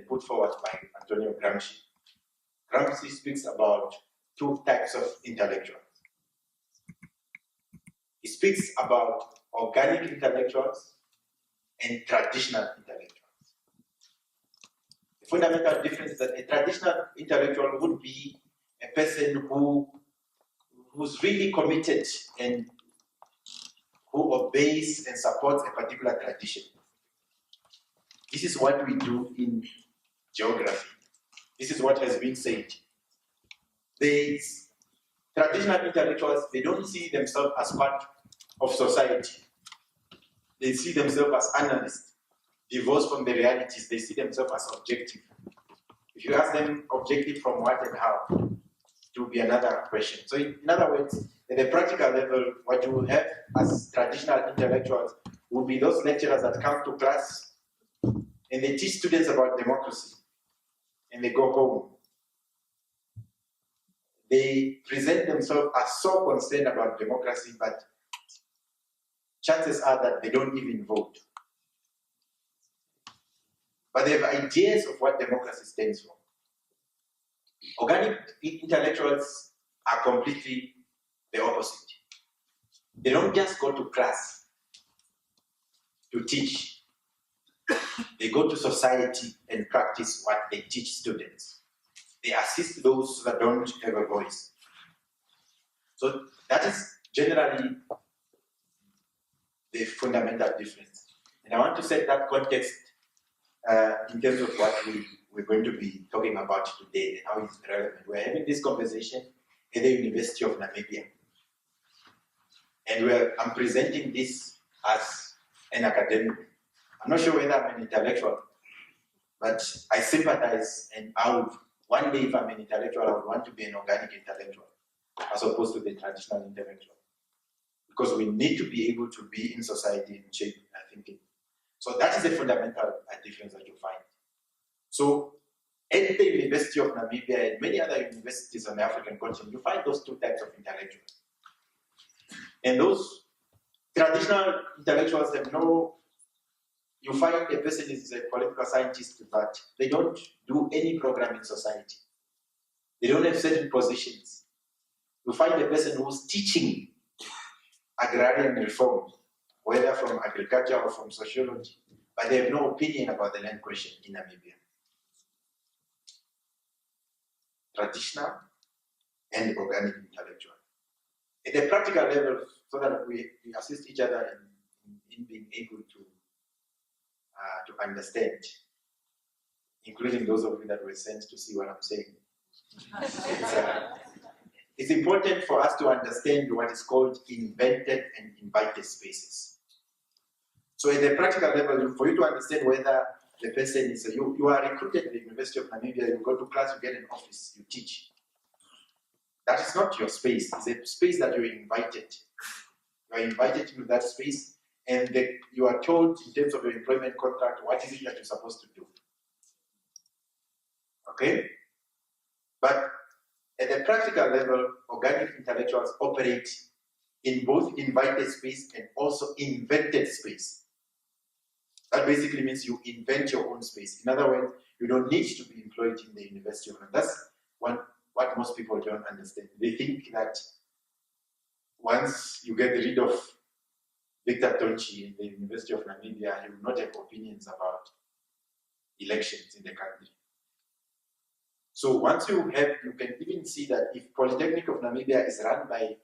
put forward by Antonio Gramsci. Gramsci speaks about two types of intellectuals. He speaks about organic intellectuals and traditional intellectuals. The fundamental difference is that a traditional intellectual would be a person who's really committed and who obeys and supports a particular tradition. This is what we do in geography. This is what has been said. These traditional intellectuals, they don't see themselves as part of society. They see themselves as analysts, divorced from the realities. They see themselves as objective. If you ask them objective from what and how, it will be another question. So in other words, at the practical level, what you will have as traditional intellectuals will be those lecturers that come to class and they teach students about democracy and they go home. They present themselves as so concerned about democracy, but chances are that they don't even vote. But they have ideas of what democracy stands for. Organic intellectuals are completely the opposite. They don't just go to class to teach. They go to society and practice what they teach students. They assist those that don't have a voice. So that is generally the fundamental difference. And I want to set that context in terms of what we're going to be talking about today and how it's relevant. We're having this conversation at the University of Namibia. And I'm presenting this as an academic. I'm not sure whether I'm an intellectual, but I sympathize, and one day if I'm an intellectual, I would want to be an organic intellectual as opposed to the traditional intellectual. Because we need to be able to be in society and shape our thinking. So that is the fundamental difference that you find. So at the University of Namibia and many other universities on the African continent, you find those two types of intellectuals. And those traditional intellectuals have you find a person is a political scientist, but they don't do any program in society. They don't have certain positions. You find a person who's teaching agrarian reform, whether from agriculture or from sociology, but they have no opinion about the land question in Namibia. Traditional and organic intellectual. At the practical level, so that we assist each other in being able to understand, including those of you that were sent to see what I'm saying. It's important for us to understand what is called invented and invited spaces. So at the practical level, for you to understand whether the person is, you are recruited at the University of Namibia, you go to class, you get an office, you teach. That is not your space. It's a space that you're invited. You are invited into that space, and you are told in terms of your employment contract, what is it that you're supposed to do. Okay? But at the practical level, organic intellectuals operate in both invited space and also invented space. That basically means you invent your own space. In other words, you don't need to be employed in the University of Namibia. That's what most people don't understand. They think that once you get rid of Victor Tonchi in the University of Namibia, he will not have opinions about elections in the country. So once you can even see that if Polytechnic of Namibia is run by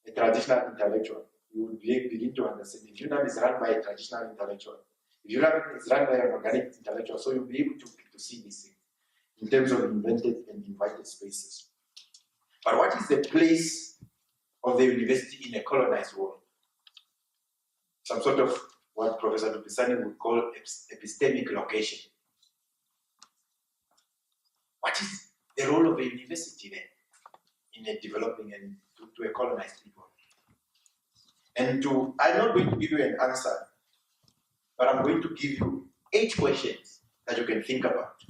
a traditional intellectual, you will begin to understand. If UNAM is run by a traditional intellectual, if UNAM is run by an organic intellectual, so you'll be able to see these things in terms of invented and invited spaces. But what is the place of the university in a colonized world? Some sort of what Professor Dupisani would call epistemic location. What is the role of a university then in a developing and to a colonized people? And I'm not going to give you an answer, but I'm going to give you 8 questions that you can think about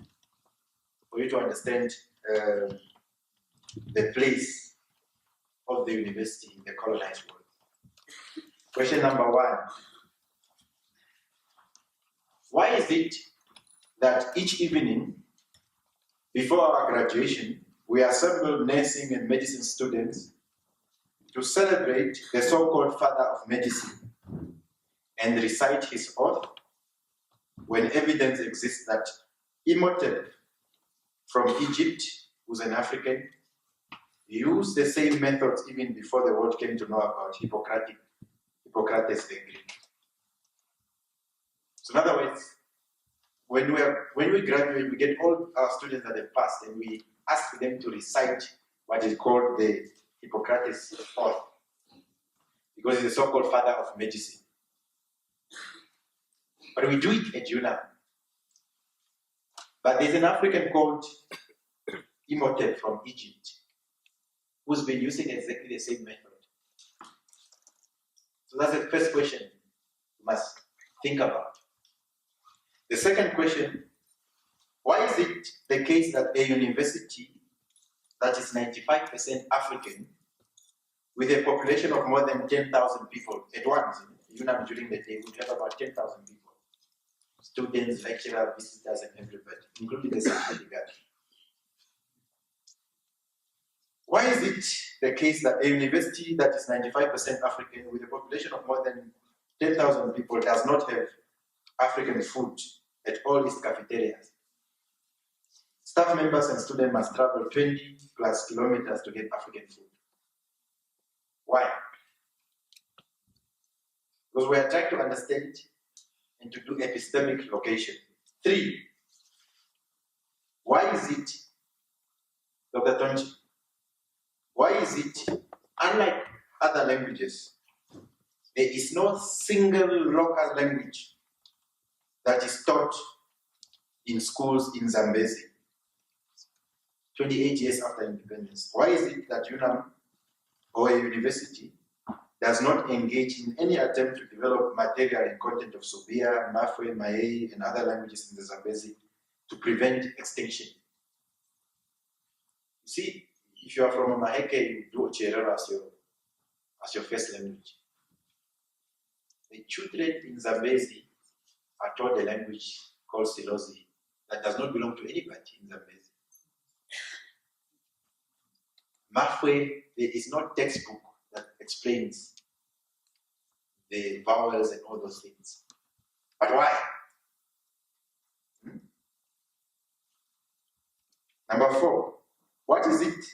for you to understand the place of the university in the colonized world. Question number 1. Why is it that each evening before our graduation, we assembled nursing and medicine students to celebrate the so-called father of medicine and recite his oath when evidence exists that Imhotep from Egypt, who's an African, used the same methods even before the world came to know about Hippocrates the Greek. So in other words, when we graduate, we get all our students that have passed and we ask them to recite what is called the Hippocrates oath, because he's the so-called father of medicine. But we do it at UNAM. But there's an African called Imhotep from Egypt who's been using exactly the same method. So that's the first question you must think about. The second question, why is it the case that a university that is 95% African, with a population of more than 10,000 people at once, UNAM during the day would have about 10,000 people, students, lecturers, visitors, and everybody, including the security guard. Why is it the case that a university that is 95% African, with a population of more than 10,000 people, does not have African food at all its cafeterias? Staff members and students must travel 20 plus kilometers to get African food. Why? Because we are trying to understand and to do epistemic location. 3, why is it, Dr. Tonchi, why is it, unlike other languages, there is no single local language that is taught in schools in Zambezi 28 years after independence? Why is it that UNAM or a university does not engage in any attempt to develop material and content of Sobia, Mafwe, Maye, and other languages in the Zambezi to prevent extinction? You see, if you are from Maheke, you do Cherero as your first language. The children in Zambezi are taught a language called Silozi that does not belong to anybody in Zambezi. Mafwe, there is no textbook that explains the vowels and all those things. But why? Number 4, what is it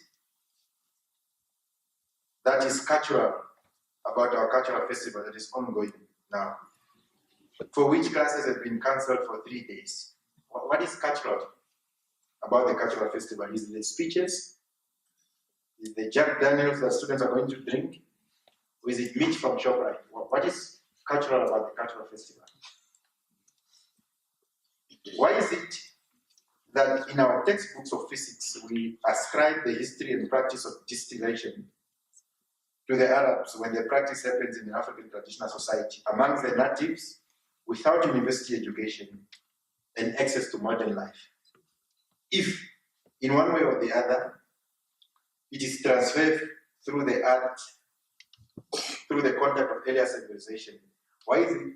that is cultural about our cultural festival that is ongoing now, for which classes have been cancelled for 3 days? What is cultural about the cultural festival? Is it the speeches? Is it the Jack Daniels that students are going to drink? Or is it meat from ShopRite? What is cultural about the cultural festival? Why is it that in our textbooks of physics we ascribe the history and practice of distillation to the Arabs when the practice happens in an African traditional society amongst the natives without university education and access to modern life? If, in one way or the other, it is transferred through the art, through the contact of earlier civilization, why is it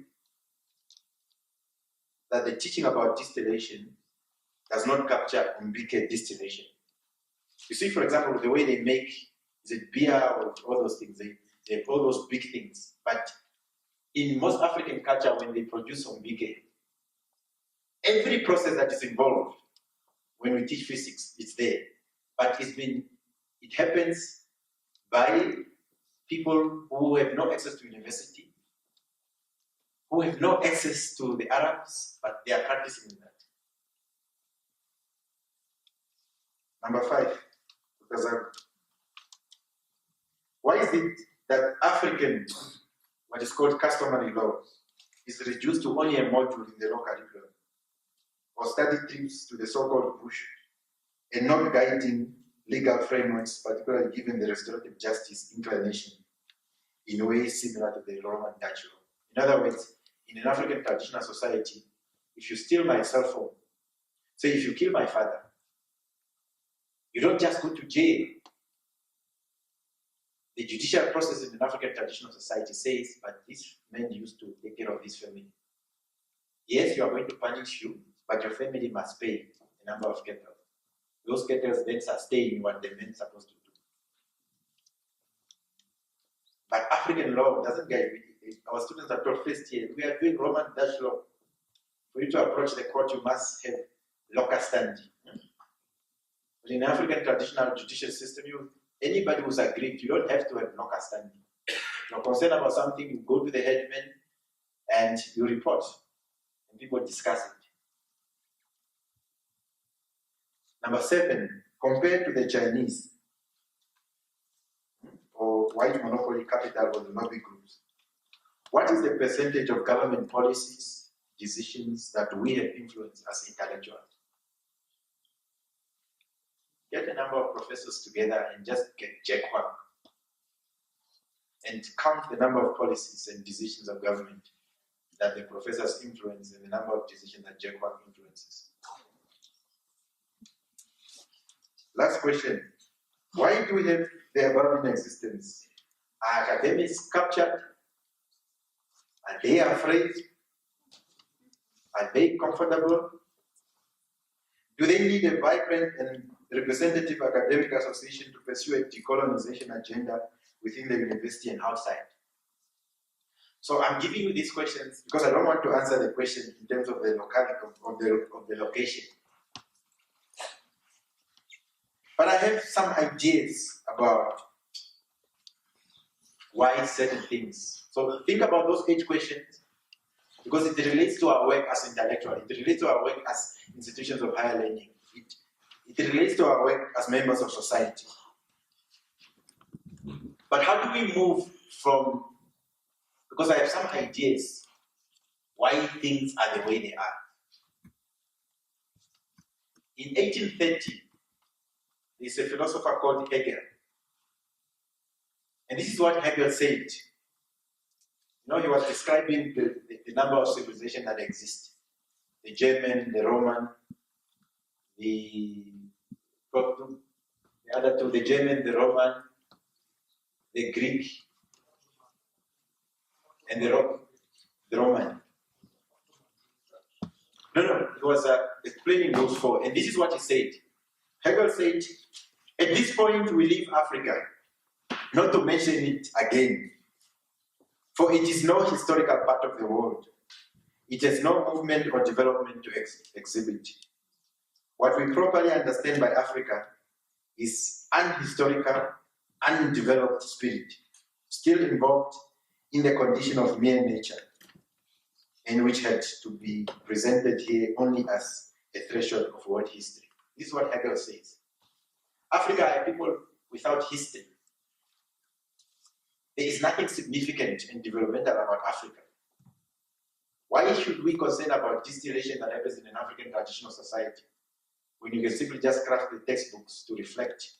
that the teaching about distillation does not capture Umbike distillation? You see, for example, the way they make, is it beer or all those things, they have all those big things. But in most African culture, when they produce Umbike, every process that is involved when we teach physics, it's there. But it happens by people who have no access to university, who have no access to the Arabs, but they are practicing that. Number 5, why is it that African, what is called customary law, is reduced to only a module in the law curriculum, or study trips to the so-called bush, and not guiding legal frameworks, particularly given the restorative justice inclination in ways similar to the Roman Dutch law? In other words, in an African traditional society, if you steal my cell phone, say if you kill my father, you don't just go to jail. The judicial process in an African traditional society says, but this man used to take care of his family. Yes, you are going to punish you, but your family must pay a number of cattle. Those cattle then sustain what the men are supposed to do. But African law doesn't get it. Our students are taught first year, we are doing Roman Dutch law. For you to approach the court, you must have locus standi. But in the African traditional judicial system, anybody who's aggrieved, you don't have to have locus standi. You're concerned about something, you go to the headman and you report. And people discuss it. Number 7, compared to the Chinese or white monopoly capital or the lobby groups, what is the percentage of government policies, decisions that we have influenced as intellectuals? Get a number of professors together and just get Jack one and count the number of policies and decisions of government that the professors influence and the number of decisions that Jack one influences. Last question. Why do we have the above in existence? Are academics captured? Are they afraid? Are they comfortable? Do they need a vibrant and representative academic association to pursue a decolonization agenda within the university and outside? So I'm giving you these questions because I don't want to answer the question in terms of the locality of the location. But I have some ideas about why certain things. So think about those 8 questions because it relates to our work as intellectuals. It relates to our work as institutions of higher learning. It relates to our work as members of society. But how do we move from, because I have some ideas why things are the way they are. In 1830, there's a philosopher called Hegel. And this is what Hegel said. He was describing the number of civilizations that exist. The German, the Roman, the other two, the German, the Roman, the Greek, and the Roman. No, he was explaining those 4. And this is what he said. Hegel said, at this point we leave Africa, not to mention it again, for it is no historical part of the world. It has no movement or development to exhibit. What we properly understand by Africa is unhistorical, undeveloped spirit, still involved in the condition of mere nature, and which had to be presented here only as a threshold of world history. This is what Hegel says. Africa are people without history. There is nothing significant and developmental about Africa. Why should we concern about distillation that happens in an African traditional society when you can simply just craft the textbooks to reflect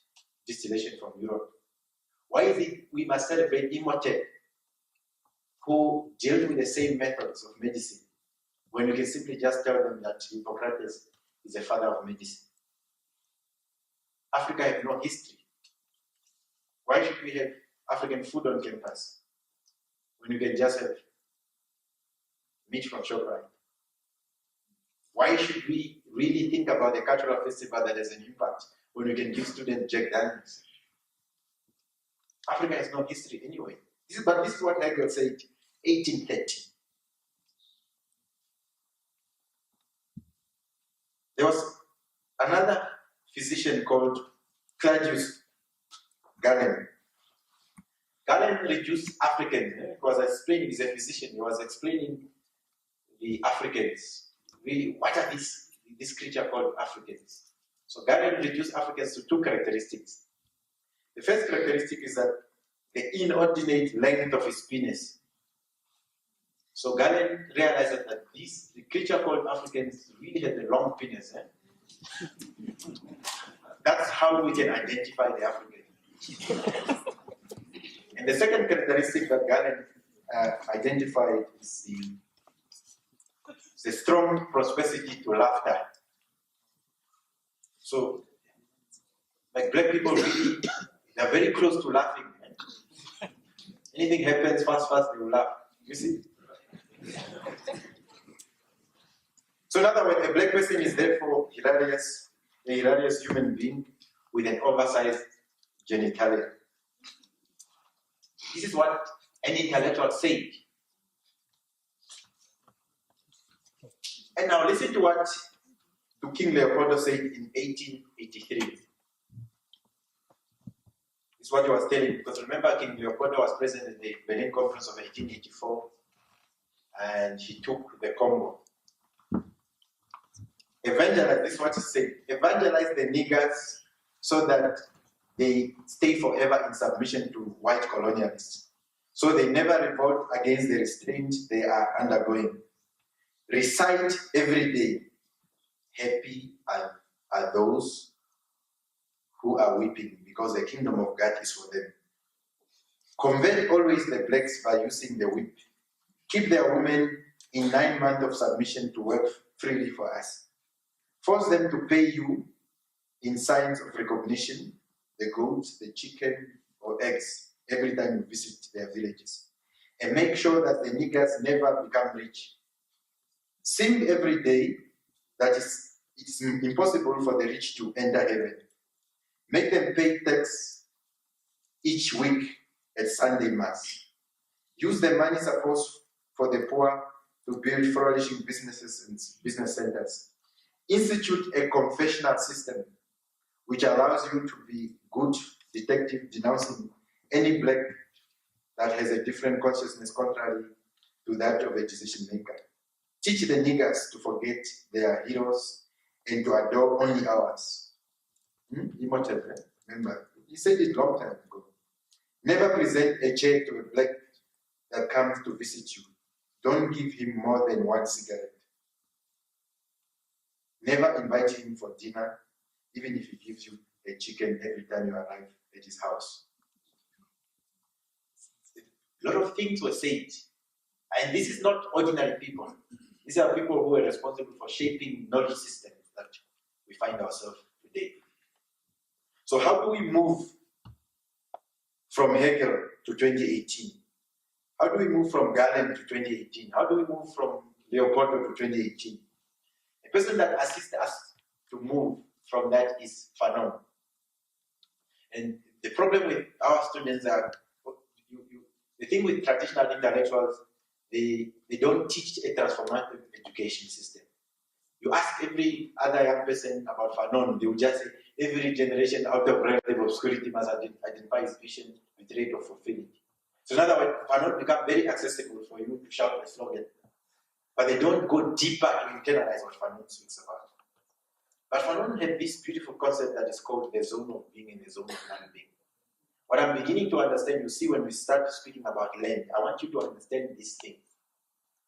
distillation from Europe? Why is it we must celebrate Imhotep, who dealt with the same methods of medicine, when you can simply just tell them that Hippocrates is the father of medicine? Africa has no history. Why should we have African food on campus when you can just have meat from ShopRite? Why should we really think about the cultural festival that has an impact when we can give students Jack Daniels? Africa has no history anyway. But this is what Hegel said, 1830. There was another physician called Claudius Galen. Galen reduced Africans. He was explaining, he's a physician, he was explaining the Africans. What are this creature called Africans? So Galen reduced Africans to 2 characteristics. The first characteristic is that the inordinate length of his penis. So Galen realized that the creature called Africans really had a long penis. That's how we can identify the African. And the second characteristic that Galen identified is the strong propensity to laughter. So, like black people really, they're very close to laughing. Anything happens fast, they will laugh. You see? So So in other words, a black person is therefore a hilarious human being with an oversized genitalia. This is what an intellectual said. And now listen to what King Leopoldo said in 1883. This is what he was telling, because remember King Leopoldo was present at the Berlin Conference of 1884, and he took the Congo. Evangelize, this is what he said, evangelize the niggers so that they stay forever in submission to white colonialists, so they never revolt against the restraint they are undergoing. Recite every day, happy are those who are weeping, because the kingdom of God is for them. Convert always the blacks by using the whip. Keep their women in 9 months of submission to work freely for us. Force them to pay you in signs of recognition, the goats, the chicken, or eggs, every time you visit their villages. And make sure that the niggers never become rich. Sing every day that it's impossible for the rich to enter heaven. Make them pay tax each week at Sunday Mass. Use the money supposed for the poor to build flourishing businesses and business centers. Institute a confessional system which allows you to be good detective denouncing any black that has a different consciousness contrary to that of a decision maker. Teach the niggers to forget their heroes and to adore only ours. Immortal, remember, he said it long time ago. Never present a chair to a black that comes to visit you. Don't give him more than one cigarette. Never invite him for dinner, even if he gives you a chicken every time you arrive at his house. A lot of things were said. And this is not ordinary people. These are people who are responsible for shaping knowledge systems that we find ourselves today. So how do we move from Hegel to 2018? How do we move from Galen to 2018? How do we move from Leopoldo to 2018? A person that assists us to move from that is Fanon. And the problem with our students are, the thing with traditional intellectuals, they don't teach a transformative education system. You ask every other young person about Fanon, they will just say, every generation out of relative obscurity must identify its vision with rate of fulfilling. So in other words, Fanon become very accessible for you to shout a slogan, but they don't go deeper to internalize what Fanon speaks about. But Fanon had this beautiful concept that is called the zone of being and the zone of non-being. What I'm beginning to understand, you see, when we start speaking about land, I want you to understand these things.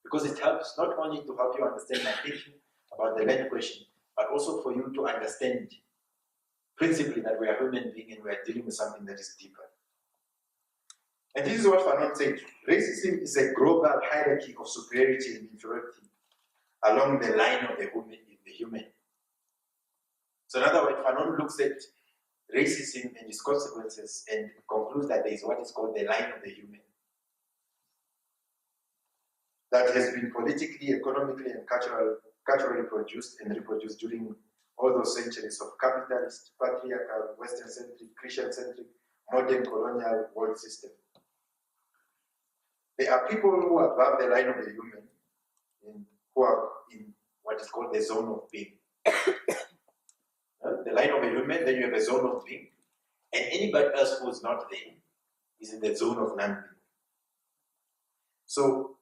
Because it helps not only to help you understand my thinking about the land question, but also for you to understand principally that we are human beings and we are dealing with something that is deeper. And this is what Fanon said. Racism is a global hierarchy of superiority and inferiority along the line of the human. So in other words, Fanon looks at racism and its consequences and concludes that there is what is called the line of the human that has been politically, economically, and culturally produced and reproduced during all those centuries of capitalist, patriarchal, Western-centric, Christian-centric, modern colonial world system. There are people who are above the line of the human and who are in what is called the zone of being. The line of a human, then you have a zone of being, and anybody else who is not there is in the zone of non-being. So,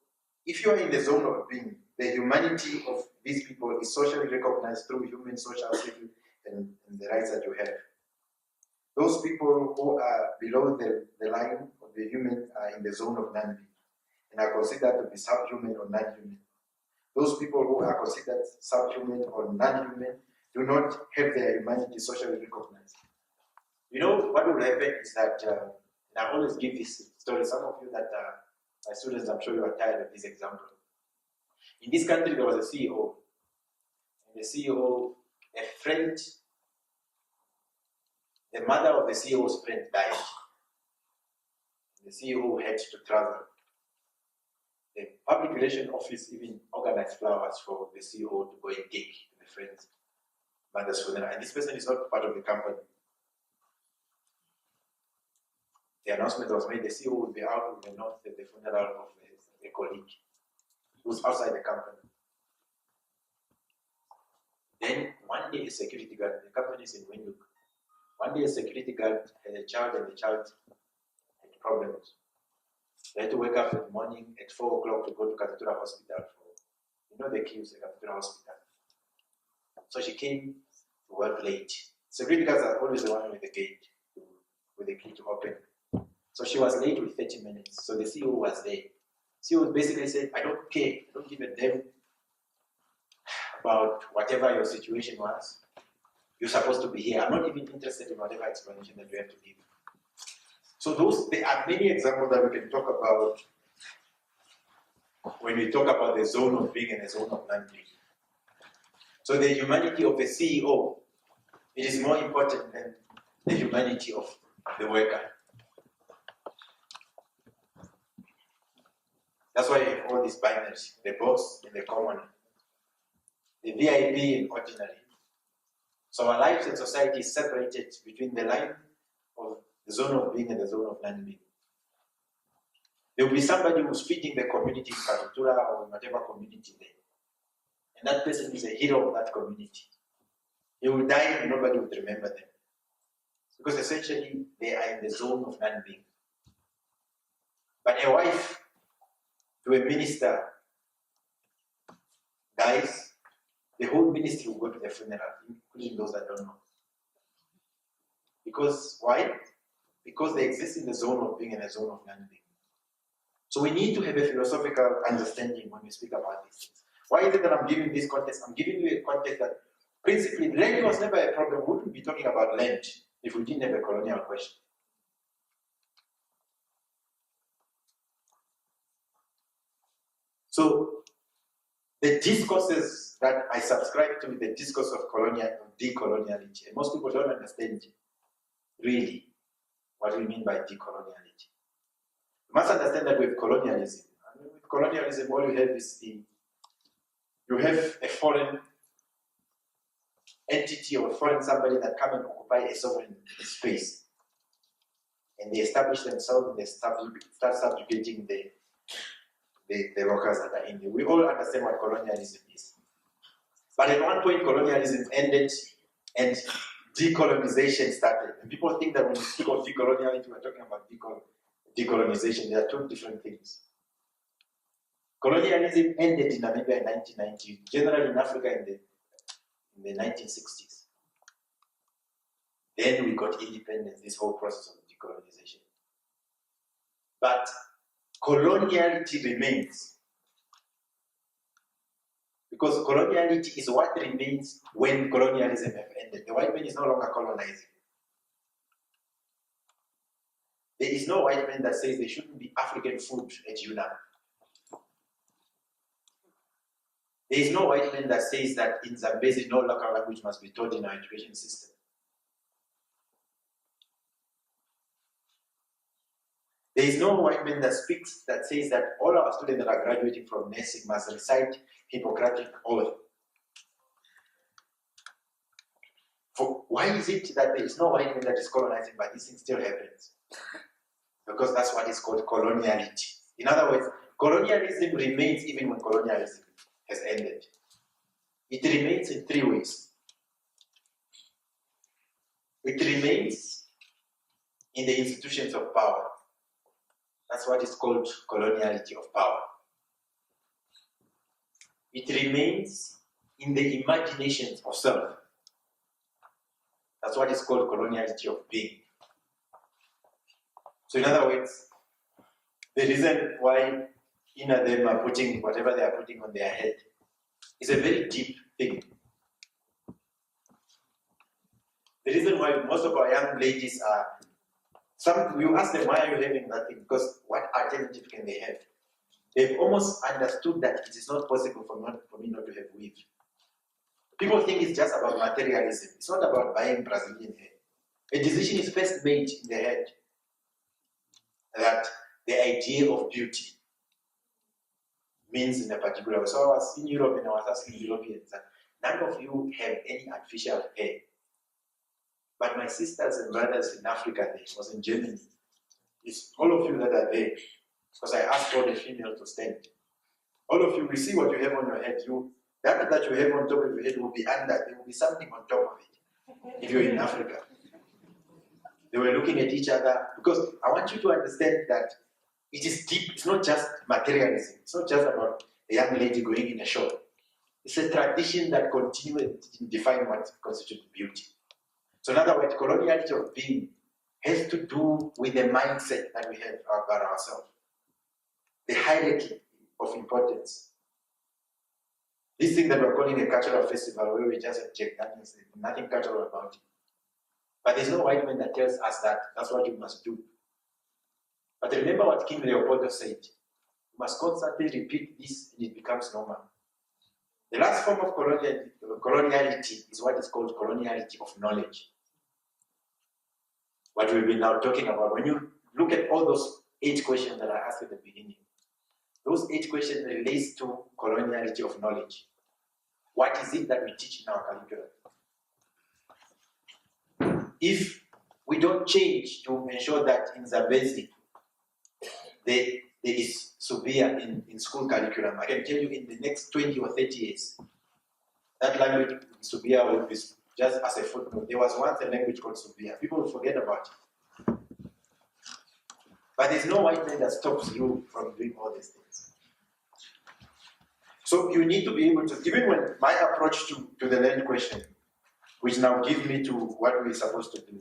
if you are in the zone of being, the humanity of these people is socially recognized through human, social, civil, and the rights that you have. Those people who are below the line of the human are in the zone of non-being and are considered to be subhuman or non-human. Those people who are considered subhuman or non-human do not have their humanity socially recognized. You know, what will happen is that, and I always give this story, some of you that are my students, I'm sure you are tired of this example. In this country, there was a CEO, and the CEO, a friend, the mother of the CEO's friend died. The CEO had to travel. the public relations office even organized flowers for the CEO to go and take to the friend's mother's funeral. And this person is not part of the company. The announcement was made, the CEO will be out in the north at the funeral of a colleague who's outside the company. Then one day a security guard, the company is in Windhoek, one day a security guard had a child and the child had problems. They had to wake up in the morning at 4 o'clock to go to Katutura Hospital for, the queues at Katutura Hospital. So she came to work late. Security guards are always the one with the gate, with the key to open. So she was late with 30 minutes. So the CEO was there. CEO basically said, I don't care. I don't give a damn about whatever your situation was. You're supposed to be here. I'm not even interested in whatever explanation that you have to give. So there are many examples that we can talk about when we talk about the zone of being and the zone of non-being. So the humanity of the CEO, it is more important than the humanity of the worker. That's why you have all these binaries, the boss and the common, the VIP and ordinary. So our lives in society is separated between the line of the zone of being and the zone of non-being. There will be somebody who's feeding the community in Katutura or in whatever community there. And that person is a hero of that community. He will die and nobody would remember them. Because essentially they are in the zone of non-being. But a wife to a minister dies, the whole ministry will go to the funeral, including those that don't know. Because why? Because they exist in the zone of being and the zone of non-being. So we need to have a philosophical understanding when we speak about these things. Why is it that I'm giving this context? I'm giving you a context that principally land was never a problem. We wouldn't be talking about land if we didn't have a colonial question. So the discourses that I subscribe to, the discourse of decoloniality, and most people don't understand really what we mean by decoloniality. You must understand that with colonialism, with colonialism, all you have is you have a foreign entity or foreign somebody that come and occupy a sovereign space. And they establish themselves and they start subjugating the workers that are in there. We all understand what colonialism is. But at one point, colonialism ended and decolonization started. And people think that when we speak of decoloniality, we're talking about decolonization. There are two different things. Colonialism ended in Namibia in 1990, generally in Africa in the 1960s. Then we got independence, this whole process of decolonization. But coloniality remains. Because coloniality is what remains when colonialism has ended. The white man is no longer colonizing. There is no white man that says there shouldn't be African food at UNAM. There is no white man that says that in Zambezi no local language must be taught in our education system. There is no white man that says that all our students that are graduating from nursing must recite Hippocratic oath. Why is it that there is no white man that is colonizing, but this thing still happens? Because that's what is called coloniality. In other words, colonialism remains even when colonialism has ended. It remains in three ways. It remains in the institutions of power. That's what is called coloniality of power. It remains in the imaginations of self. That's what is called coloniality of being. So in other words, the reason why them are putting whatever they are putting on their head is a very deep thing. The reason why most of our young ladies you ask them, why are you having that thing? Because what alternative can they have? They've almost understood that it is not possible for me not to have weave. People think it's just about materialism. It's not about buying Brazilian hair. A decision is first made in the head that the idea of beauty means in a particular way. So I was in Europe and I was asking Europeans that none of you have any artificial hair. But my sisters and brothers in Africa, there was in Germany, it's all of you that are there. Because I asked all the females to stand. All of you, we see what you have on your head. That you have on top of your head will be under. There will be something on top of it. If you're in Africa. They were looking at each other. Because I want you to understand that it is deep. It's not just materialism. It's not just about a young lady going in a shop. It's a tradition that continues to define what constitutes beauty. So in other words, coloniality of being has to do with the mindset that we have about ourselves. The hierarchy of importance. This thing that we're calling a cultural festival where we just object, nothing cultural about it. But there's no white man that tells us that that's what you must do. But remember what King Leopoldo said. You must constantly repeat this and it becomes normal. The last form of coloniality is what is called coloniality of knowledge. What we've been now talking about. When you look at all those 8 questions that I asked at the beginning, those 8 questions relate to coloniality of knowledge. What is it that we teach in our curriculum? If we don't change to ensure that in Zambezi there is Subia in school curriculum, I can tell you in the next 20 or 30 years, that language Subia will be just as a footnote. There was once a language called Subia. People will forget about it. But there's no white man that stops you from doing all these things. So you need to be able to, even when my approach to the land question, which now gives me to what we're supposed to do,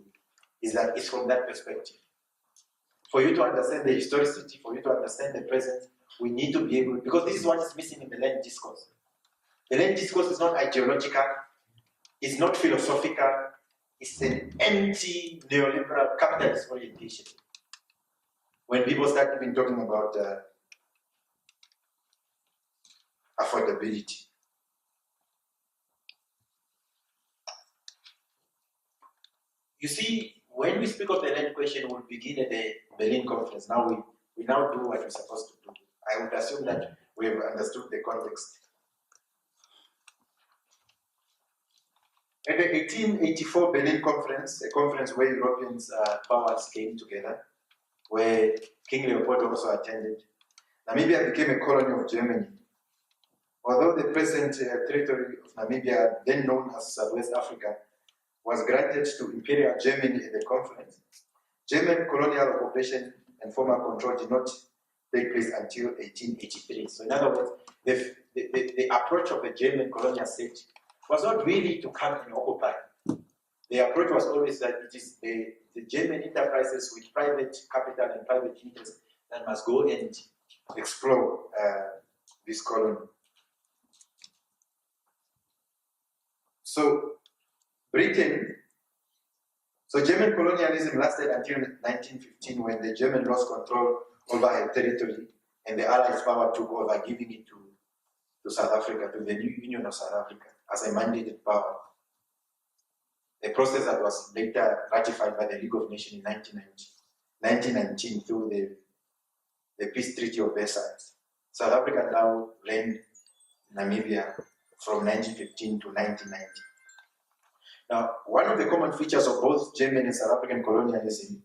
is that it's from that perspective. For you to understand the historicity, for you to understand the present, we need to be able, because this is what is missing in the land discourse. The land discourse is not ideological, it's not philosophical, it's an anti-neoliberal capitalist orientation. When people start even talking about affordability. You see, when we speak of the land question, we'll begin at the Berlin conference. Now we now do what we're supposed to do. I would assume that we have understood the context. At the 1884 Berlin conference, a conference where European powers came together, where King Leopold also attended, Namibia became a colony of Germany. Although the present territory of Namibia, then known as Southwest Africa, was granted to Imperial Germany at the conference, German colonial occupation and formal control did not take place until 1883. So in other words, the approach of the German colonial state was not really to come and occupy. The approach was always that it is the German enterprises with private capital and private interests that must go and explore this colony. So German colonialism lasted until 1915 when the German lost control over her territory and the Allies' power took over, giving it to South Africa, to the new Union of South Africa, as a mandated power. A process that was later ratified by the League of Nations in 1919 through the Peace Treaty of Versailles. South Africa now reigned Namibia from 1915 to 1990. Now, one of the common features of both German and South African colonialism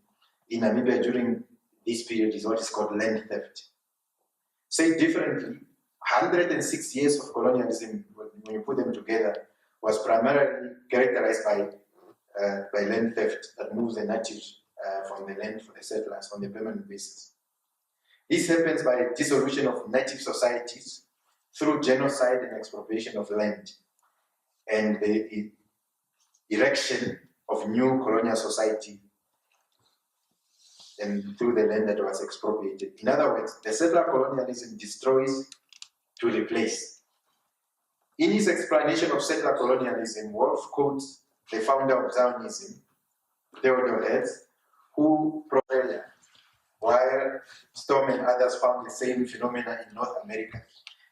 in Namibia during this period is what is called land theft. Said differently, 106 years of colonialism, when you put them together, was primarily characterized by land theft that moves the natives from the land for the settlers on the permanent basis. This happens by dissolution of native societies through genocide and expropriation of land, and the erection of new colonial society and through the land that was expropriated. In other words, the settler colonialism destroys to replace. In his explanation of settler colonialism, Wolff quotes the founder of Zionism, Theodor Herzl, who probably, while Storm and others found the same phenomena in North America.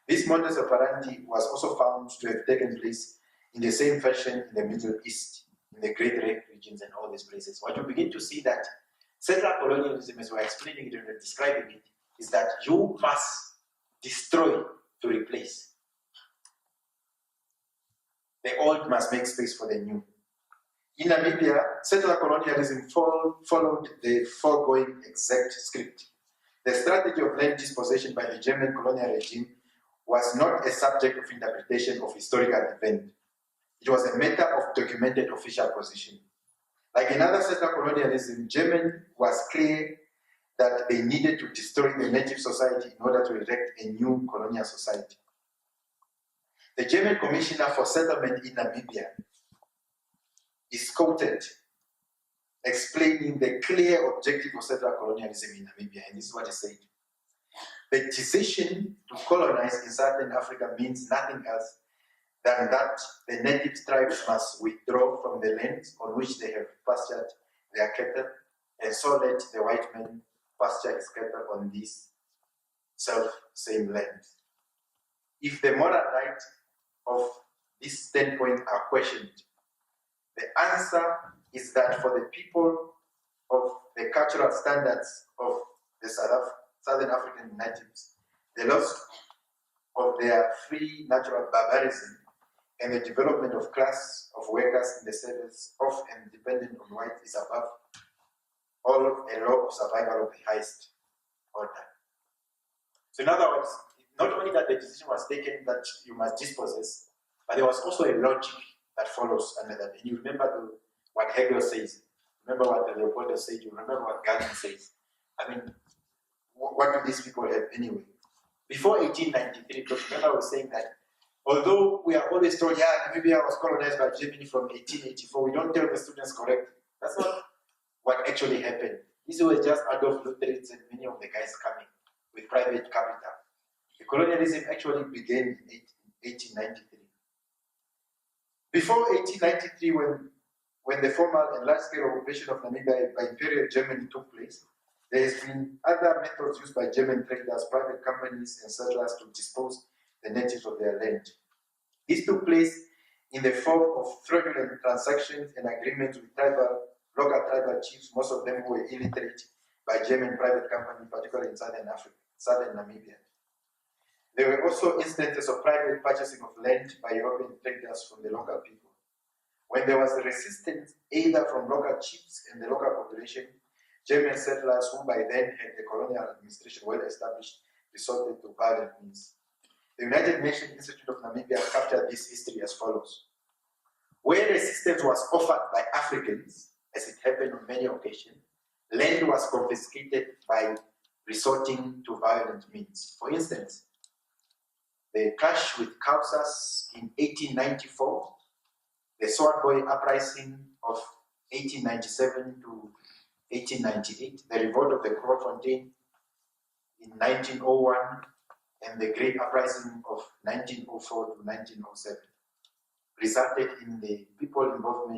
This modus operandi was also found to have taken place in the same fashion in the Middle East, in the Great Lake regions and all these places. What you begin to see that settler colonialism, as we're explaining it and describing it, is that you must destroy to replace. The old must make space for the new. In Namibia, settler colonialism followed the foregoing exact script. The strategy of land dispossession by the German colonial regime was not a subject of interpretation of historical event. It was a matter of documented official position. Like in other settler colonialism, Germany was clear that they needed to destroy the native society in order to erect a new colonial society. The German Commissioner for Settlement in Namibia is quoted explaining the clear objective of settler colonialism in Namibia, and this is what he said. The decision to colonize in Southern Africa means nothing else than that the native tribes must withdraw from the lands on which they have pastured their cattle, and so let the white man pasture his cattle on this self-same land. If the moral right of this standpoint are questioned, the answer is that for the people of the cultural standards of the Southern African natives, the loss of their free natural barbarism and the development of class of workers in the service of and dependent on white is above all a law of survival of the highest order. So in other words, not only that the decision was taken that you must dispossess, but there was also a logic that follows under that. And you remember what Hegel says, remember what Leopoldo said, you remember what Gandhi says. I mean, what do these people have anyway? Before 1893, because remember I was saying that although we are always told, yeah, Namibia was colonized by Germany from 1884, we don't tell the students correctly. That's not what actually happened. These were just Adolf Lutherans and many of the guys coming with private capital. The colonialism actually began in 1893. Before 1893, when the formal and large-scale occupation of Namibia by Imperial Germany took place, there has been other methods used by German traders, private companies, and settlers to dispose the natives of their land. This took place in the form of fraudulent transactions and agreements with local tribal chiefs, most of them who were illiterate, by German private companies, particularly in Southern Africa, Southern Namibia. There were also instances of private purchasing of land by European traders from the local people. When there was resistance either from local chiefs and the local population, German settlers, who by then had the colonial administration well established, resorted to violent means. The United Nations Institute of Namibia captured this history as follows. Where resistance was offered by Africans, as it happened on many occasions, land was confiscated by resorting to violent means. For instance, the clash with Kausas in 1894, the Sword Boy uprising of 1897 to 1898, the revolt of the Grootfontein in 1901, and the Great Uprising of 1904 to 1907, resulted in the people involved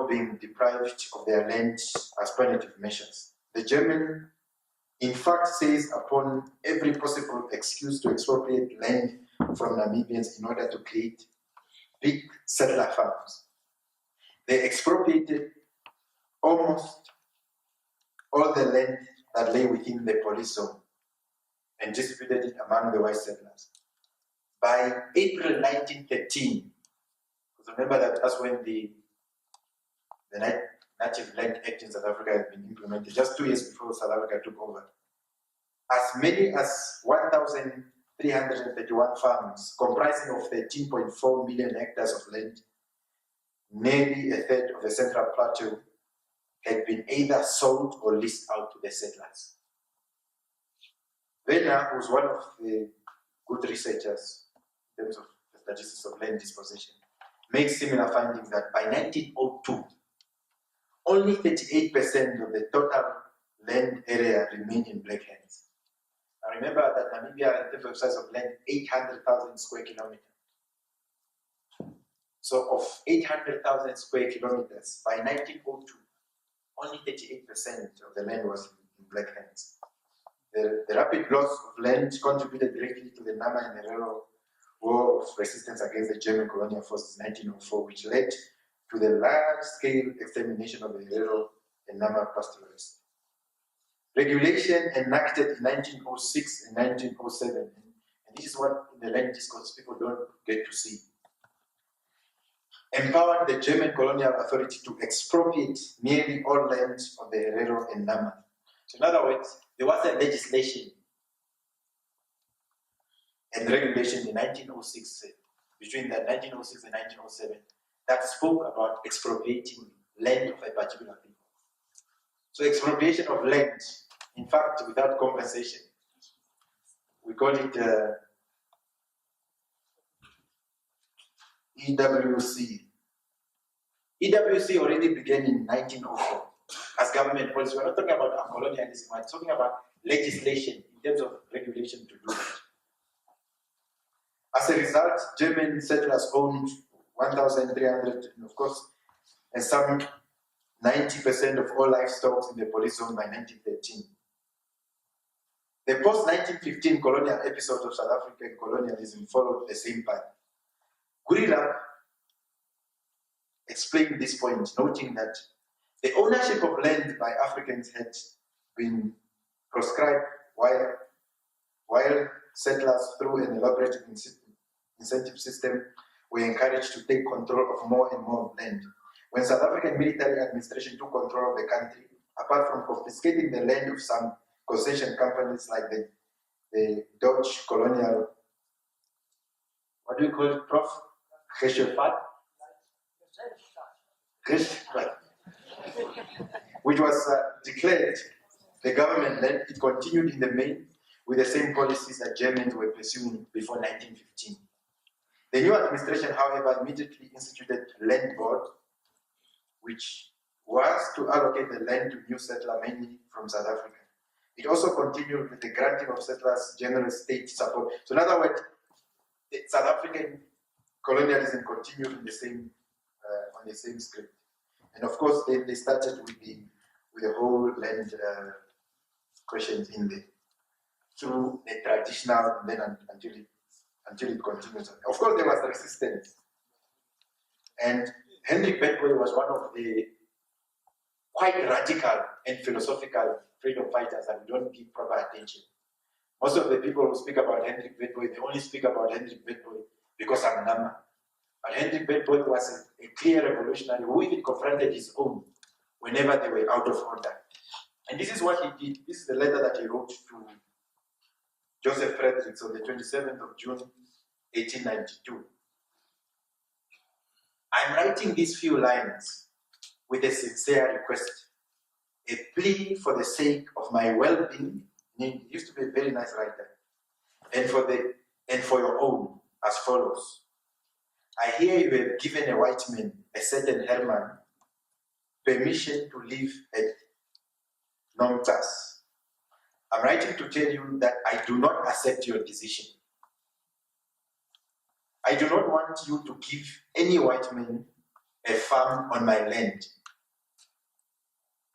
being deprived of their land as punitive measures. The German, in fact, seized upon every possible excuse to expropriate land from Namibians in order to create big settler farms. They expropriated almost all the land that lay within the police zone and distributed it among the white settlers. By April 1913, because remember that that's when the Native Land Act in South Africa had been implemented, just 2 years before South Africa took over. As many as 1,331 farms, comprising of 13.4 million hectares of land, nearly a third of the Central Plateau, had been either sold or leased out to the settlers. Werner, who's one of the good researchers in terms of the statistics of land dispossession, makes similar findings that by 1902, only 38% of the total land area remained in black hands. Now remember that Namibia, in terms of size of land, 800,000 square kilometers. So of 800,000 square kilometers, by 1902, only 38% of the land was in black hands. The rapid loss of land contributed directly to the Nama and Herero War of Resistance against the German colonial forces in 1904, which led to the large-scale extermination of the Herero and Nama pastoralists. Regulation enacted in 1906 and 1907 And this is what in the land discourse people don't get to see. Empowered the German colonial authority to expropriate nearly all lands of the Herero and Nama. So in other words, there was a legislation and regulation in 1906, between the 1906 and 1907, that spoke about expropriating land of a particular people. So expropriation of land, in fact, without compensation, we call it EWC. EWC already began in 1904 as government policy. We're not talking about colonialism, we're talking about legislation in terms of regulation to do that. As a result, German settlers owned 1,300, and of course, and some 90% of all livestock in the police zone by 1913. The post-1915 colonial episode of South African colonialism followed the same path. Gurila explained this point, noting that the ownership of land by Africans had been proscribed while settlers, through an elaborate incentive system, were encouraged to take control of more and more land. When South African military administration took control of the country, apart from confiscating the land of some concession companies like the Dutch colonial, what do we call it, Prof? Geschäft, which was declared the government land, it continued in the main with the same policies that Germans were pursuing before 1915. The new administration, however, immediately instituted Land Board, which was to allocate the land to new settlers, mainly from South Africa. It also continued with the granting of settlers general state support. So in other words, the South African colonialism continued in the same, on the same script. And of course, they started with the whole land questions in there, through the traditional, and then until it continues. Of course, there was resistance. And Hendrik Betboy was one of the quite radical and philosophical freedom fighters that we don't give proper attention. Most of the people who speak about Hendrik Betboy, they only speak about Hendrik Betboy because I'm Nama. But Hendrik Betboy was a clear revolutionary who even confronted his own whenever they were out of order. And this is what he did. This is the letter that he wrote to Joseph Fredericks on the 27th of June, 1892. I'm writing these few lines with a sincere request, a plea for the sake of my well-being. He used to be a very nice writer, and for your own, as follows. I hear you have given a white man, a certain Herman, permission to live at Nomtas. I'm writing to tell you that I do not accept your decision. I do not want you to give any white man a farm on my land.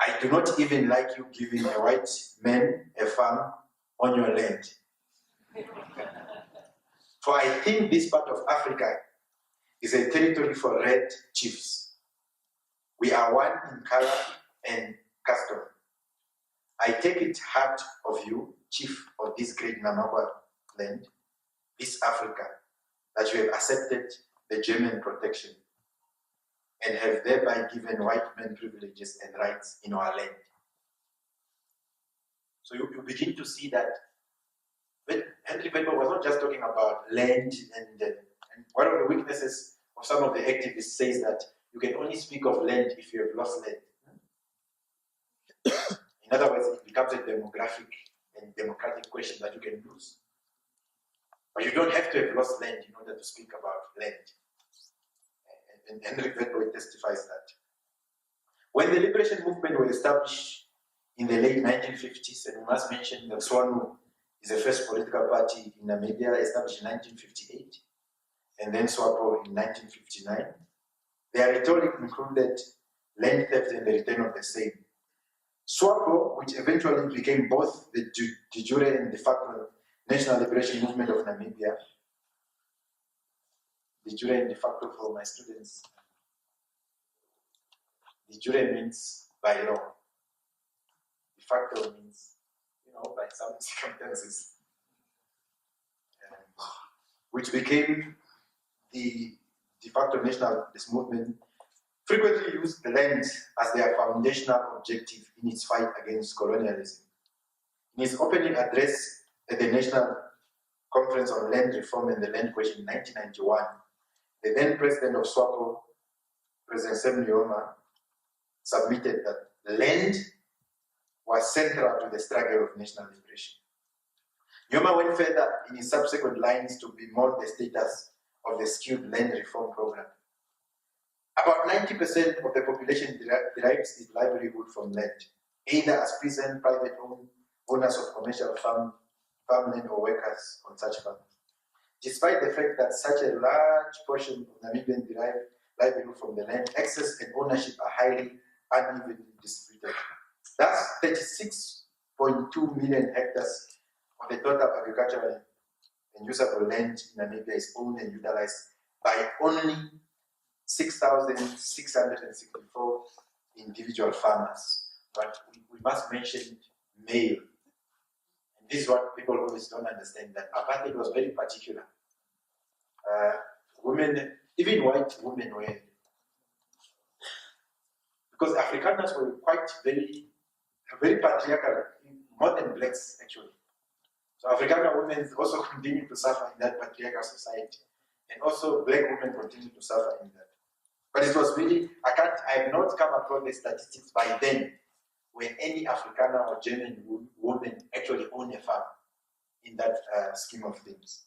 I do not even like you giving a white man a farm on your land. For I think this part of Africa is a territory for red chiefs. We are one in color and custom. I take it hard of you, chief of this great Namibia land, this Africa, that you have accepted the German protection and have thereby given white men privileges and rights in our land. So you begin to see that Henry Bedford was not just talking about land, and one of the weaknesses of some of the activists says that you can only speak of land if you have lost land. In other words, it becomes a demographic and democratic question that you can lose. But you don't have to have lost land in order to speak about land. And Henry Bedford testifies that. When the liberation movement was established in the late 1950s, and we must mention that SWANU is the first political party in Namibia, established in 1958, and then SWAPO in 1959, their rhetoric included land theft and the return of the same. SWAPO, which eventually became both the de jure and de facto National Liberation Movement of Namibia, de jure and de facto for my students. De jure means by law. De facto means, by some circumstances. which became the de facto nationalist movement, frequently used the land as their foundational objective in its fight against colonialism. In his opening address at the National Conference on Land Reform and the Land Question in 1991, the then president of SWAPO, President Sam Nujoma, submitted that land was central to the struggle of national liberation. Nujoma went further in his subsequent lines to bemoan the status of the skilled land reform program. About 90% of the population derives its livelihood from land, either as peasant, private owners of commercial farmland or workers on such farms. Despite the fact that such a large portion of Namibian derived livelihood from the land, access and ownership are highly unevenly distributed. Thus, 36.2 million hectares of the total agricultural and usable land in Namibia is owned and utilized by only 6,664 individual farmers. But we must mention male. And this is what people always don't understand, that apartheid was very particular. Women, even white women were, because Afrikaners were quite very patriarchal, more than blacks actually. So Afrikaner women also continue to suffer in that patriarchal society. And also black women continue to suffer in that. But it was really, I have not come across the statistics by then when any Afrikaner or German woman actually owned a farm in that scheme of things.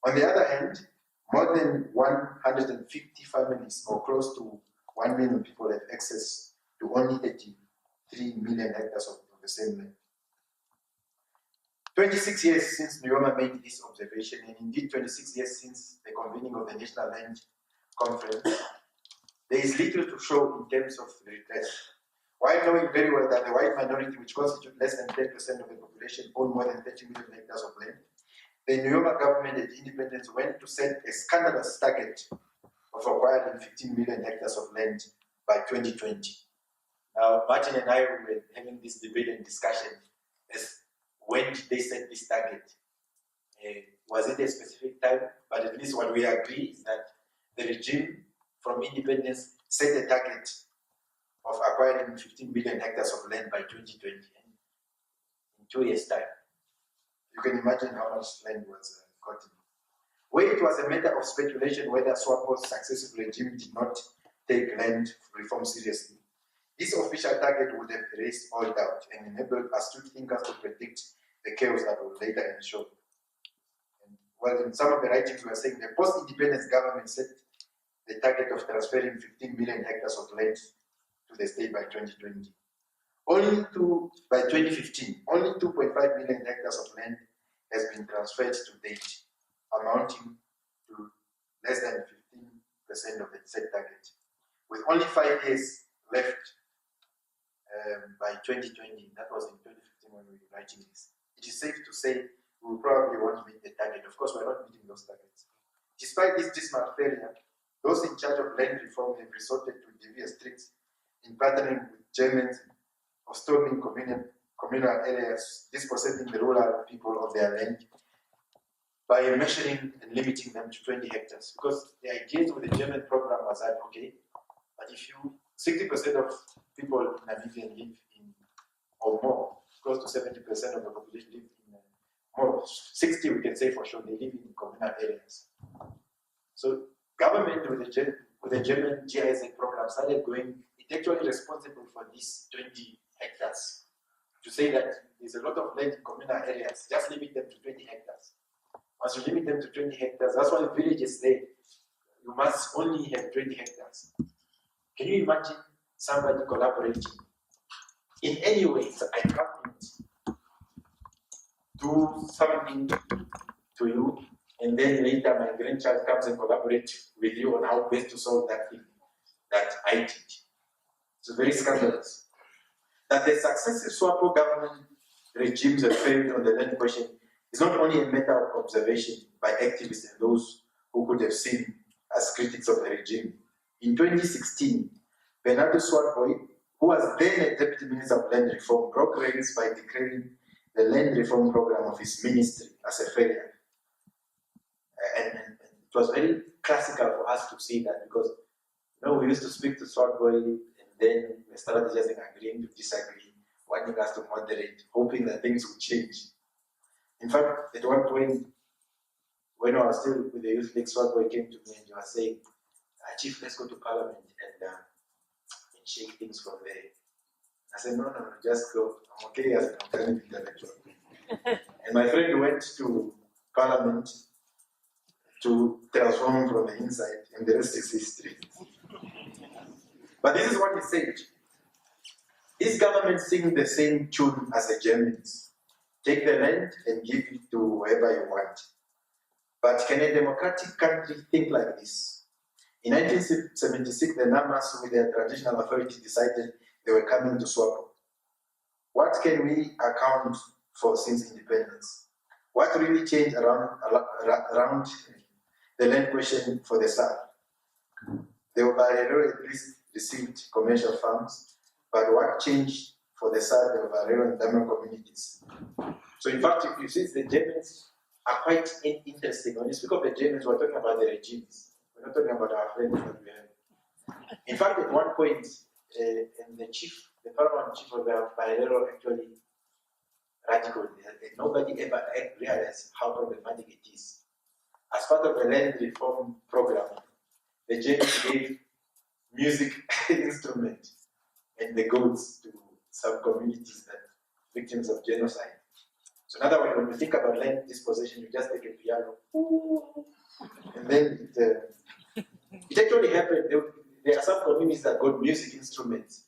On the other hand, more than 150 families or close to 1 million people have access to only 33 million hectares of the same land. 26 years since Nujoma made this observation, and indeed 26 years since the convening of the National Land Conference, there is little to show in terms of redress. While knowing very well that the white minority, which constitute less than 10% of the population, own more than 30 million hectares of land, the Nujoma government at independence went to set a scandalous target of acquiring 15 million hectares of land by 2020. Now, Martin and I were having this debate and discussion as when did they set this target? Was it a specific time? But at least what we agree is that the regime from independence set a target of acquiring 15 million hectares of land by 2020, in 2 years' time. You can imagine how much land was gotten. Where it was a matter of speculation whether SWAPO's successive regime did not take land reform seriously, this official target would have erased all doubt and enabled astute thinkers to predict the chaos that would later ensue. And well, in some of the writings we are saying the post-independence government set the target of transferring 15 million hectares of land to the state by 2020. By 2015, only 2.5 million hectares of land has been transferred to date, amounting to less than 15% of the set target. With only 5 years left by 2020, that was in 2015 when we were writing this, it is safe to say we will probably won't meet the target. Of course, we are not meeting those targets. Despite this dismal failure, those in charge of land reform have resorted to devious tricks in partnering with Germans of storming communal areas, dispossessing the rural people of their land by measuring and limiting them to 20 hectares. Because the idea with the German program was that, okay, but if 60% of people in Namibia live in, or more, close to 70% of the population live in, more, 60 we can say for sure, they live in communal areas. So government with the German GIZ program started going, it's actually responsible for these 20 hectares. To say that there's a lot of land in communal areas, just limit them to 20 hectares. Once you limit them to 20 hectares, that's why villages say you must only have 20 hectares. Can you imagine somebody collaborating in any way? So I can't do something to you, and then later my grandchild comes and collaborates with you on how best to solve that thing that I did. It's very scandalous. That the successive SWAPO government regimes have failed on the land question is not only a matter of observation by activists and those who could have seen as critics of the regime. In 2016, Bernardo Swartboy, who was then a Deputy Minister of Land Reform, broke ranks by declaring the land reform program of his ministry as a failure. And it was very classical for us to see that because we used to speak to Swatboy and then we started just agreeing to disagree, wanting us to moderate, hoping that things would change. In fact, at one point, when I was still with the Youth League, Swatboy came to me and he was saying, Chief, let's go to Parliament and shake things from there. I said, no, just go. I'm okay as an alternative intellectual. And my friend went to Parliament to transform from the inside, and the rest is history. But this is what he said. This government sings the same tune as the Germans. Take the land and give it to whoever you want. But can a democratic country think like this? In 1976, the Namas with their traditional authorities decided they were coming to Swapo. What can we account for since independence? What really changed around the land question for the South? The Obarero at least received commercial farms, but what changed for the South, the Obarero and Dama communities? So in fact, if you see, the Germans are quite interesting. When you speak of the Germans, we're talking about the regimes. We're not talking about our friends that we have. In fact, at one point, and the paramount chief of the Obarero actually radical. Nobody ever realized how problematic it is. As part of the land reform program, the Germans gave music instrument and the goats to some communities that victims of genocide. So in other words, when you think about land dispossession, you just take a piano, and then it actually happened. There are some communities that got music instruments.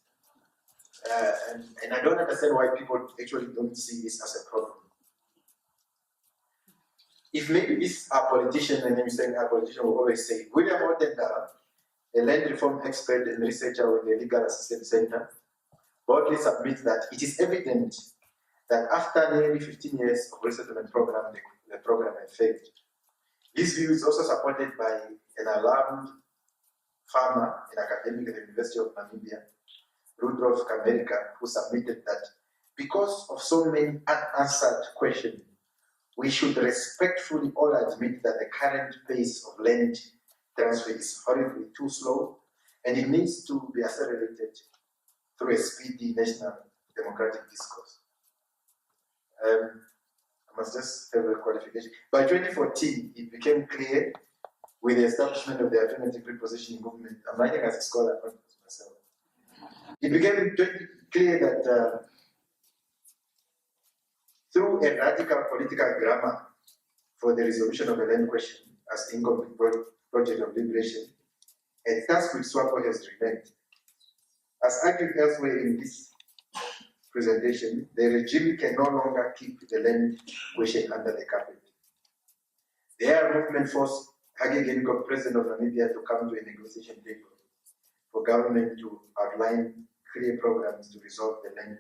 And I don't understand why people actually don't see this as a problem. If maybe this our politician, and I'm saying our politician will always say, William Otenda, a land reform expert and researcher with the Legal Assistance Center, boldly submits that it is evident that after nearly 15 years of resettlement program, the program had failed. This view is also supported by an alarmed farmer and academic at the University of Namibia, Rudolf Kamerika, who submitted that because of so many unanswered questions, we should respectfully all admit that the current pace of land transfer is horribly too slow and it needs to be accelerated through a speedy national democratic discourse. I must just have a qualification. By 2014, it became clear with the establishment of the alternative repositioning movement. I'm writing as a scholar, not as myself. It became clear that through a radical political grammar for the resolution of the land question as incomplete project of liberation, a task which SWAPO has remained. As argued elsewhere in this presentation, the regime can no longer keep the land question under the carpet. The air movement forced Hage Geingob, president of Namibia, to come to a negotiation table for government to outline clear programs to resolve the land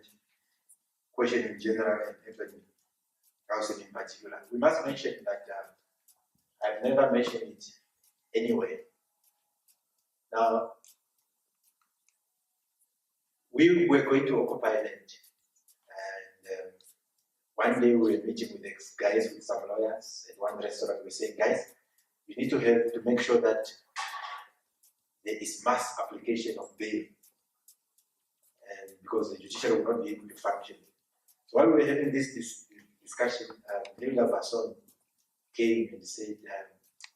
question in general and urban housing in particular. We must mention that I've never mentioned it anyway. Now, we were going to occupy land, and one day we were meeting with the guys, with some lawyers at one restaurant. We said, guys, we need to make sure that there is mass application of bail, and because the judiciary will not be able to function. So while we were having this discussion, Hilda Basson came and said,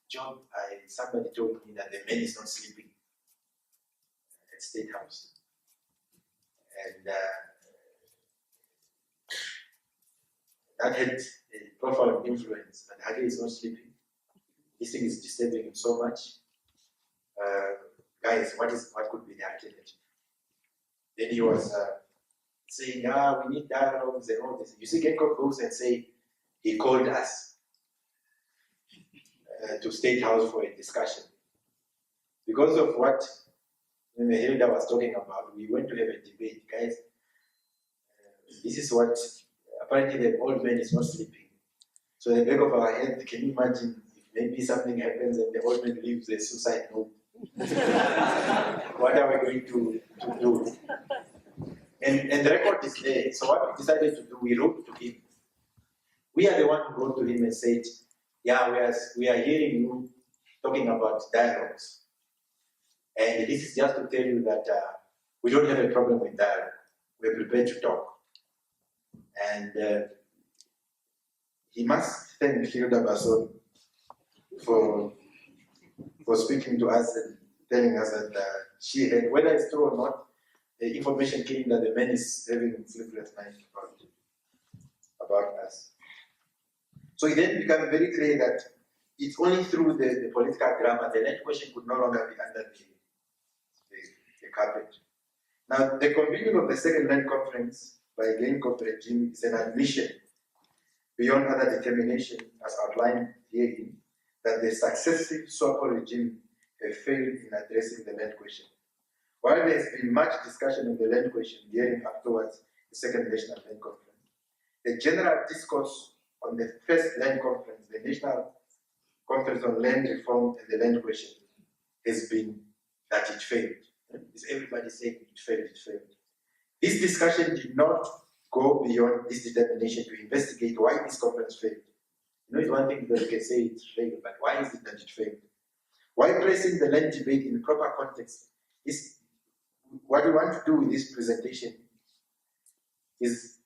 Job, somebody told me that the man is not sleeping at State House. And that had a profound influence. And Hage is not sleeping. This thing is disturbing him so much. Guys, what could be the alternative? Then he was saying, we need dialogues and all this. You see, Geingob goes and say, he called us to State House for a discussion. Because of what Hilda was talking about, we went to have a debate. Guys, this is what, apparently the old man is not sleeping. So in the back of our head, can you imagine if maybe something happens and the old man leaves a suicide note? What are we going to do? And the record is there. So what we decided to do, we wrote to him. We are the one who wrote to him and said, yeah, we are hearing you talking about dialogues. And this is just to tell you that we don't have a problem with dialogue. We're prepared to talk. And he must thank Hilda Basson for speaking to us and telling us that she had, whether it's true or not, the information came that the man is having sleepless nights about us. So it then became very clear that it's only through the political drama the land question could no longer be under the carpet. Now, the convening of the second land conference by again corporate regime is an admission beyond other determination, as outlined herein, that the successive SWAPO regime have failed in addressing the land question. While there has been much discussion of the land question gearing up towards the second national land conference, the general discourse on the first land conference, the National Conference on Land Reform and the Land Question, has been that it failed. Is everybody saying it failed, it failed? This discussion did not go beyond this determination to investigate why this conference failed. You know, it's one thing that you can say it failed, but why is it that it failed? Why placing the land debate in proper context is what we want to do with this presentation is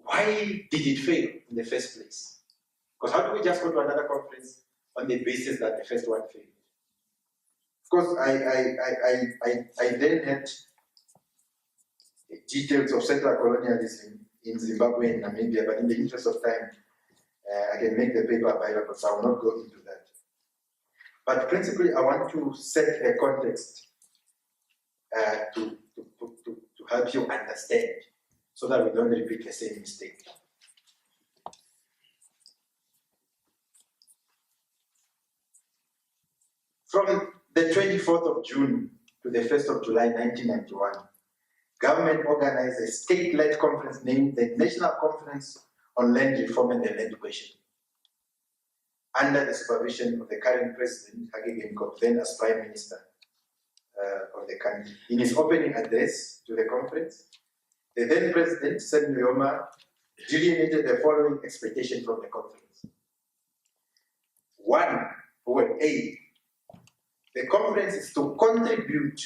why did it fail in the first place? Because how do we just go to another conference on the basis that the first one failed? Of course, I then had details of settler colonialism in Zimbabwe and Namibia, but in the interest of time, I can make the paper available, so I will not go into that. But principally, I want to set a context to help you understand, so that we don't repeat the same mistake. From the 24th of June to the 1st of July 1991, government organized a state-led conference named the National Conference on Land Reform and the Land Question, under the supervision of the current president, Hage Geingob, then as Prime Minister of the country. In his opening address to the conference, the then President, Sam Nujoma, delineated the following expectation from the conference. One, A, the conference is to contribute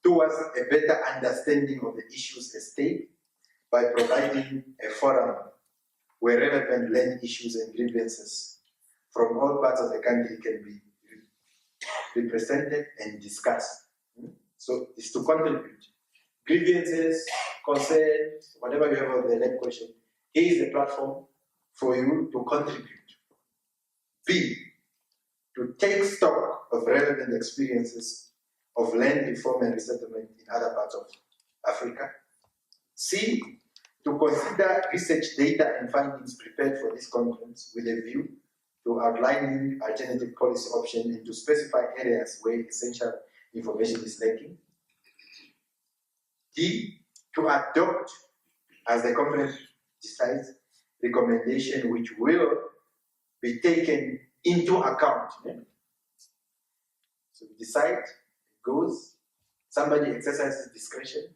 towards a better understanding of the issues at stake by providing a forum where relevant land issues and grievances from all parts of the country can be represented and discussed. So it's to contribute. Grievances, concerns, whatever you have on the land question, here is the platform for you to contribute. B, to take stock of relevant experiences of land reform and resettlement in other parts of Africa. C, to consider research data and findings prepared for this conference with a view to outlining alternative policy options and to specify areas where essential information is lacking. D, to adopt, as the conference decides, recommendation which will be taken into account. So we decide, it goes, somebody exercises discretion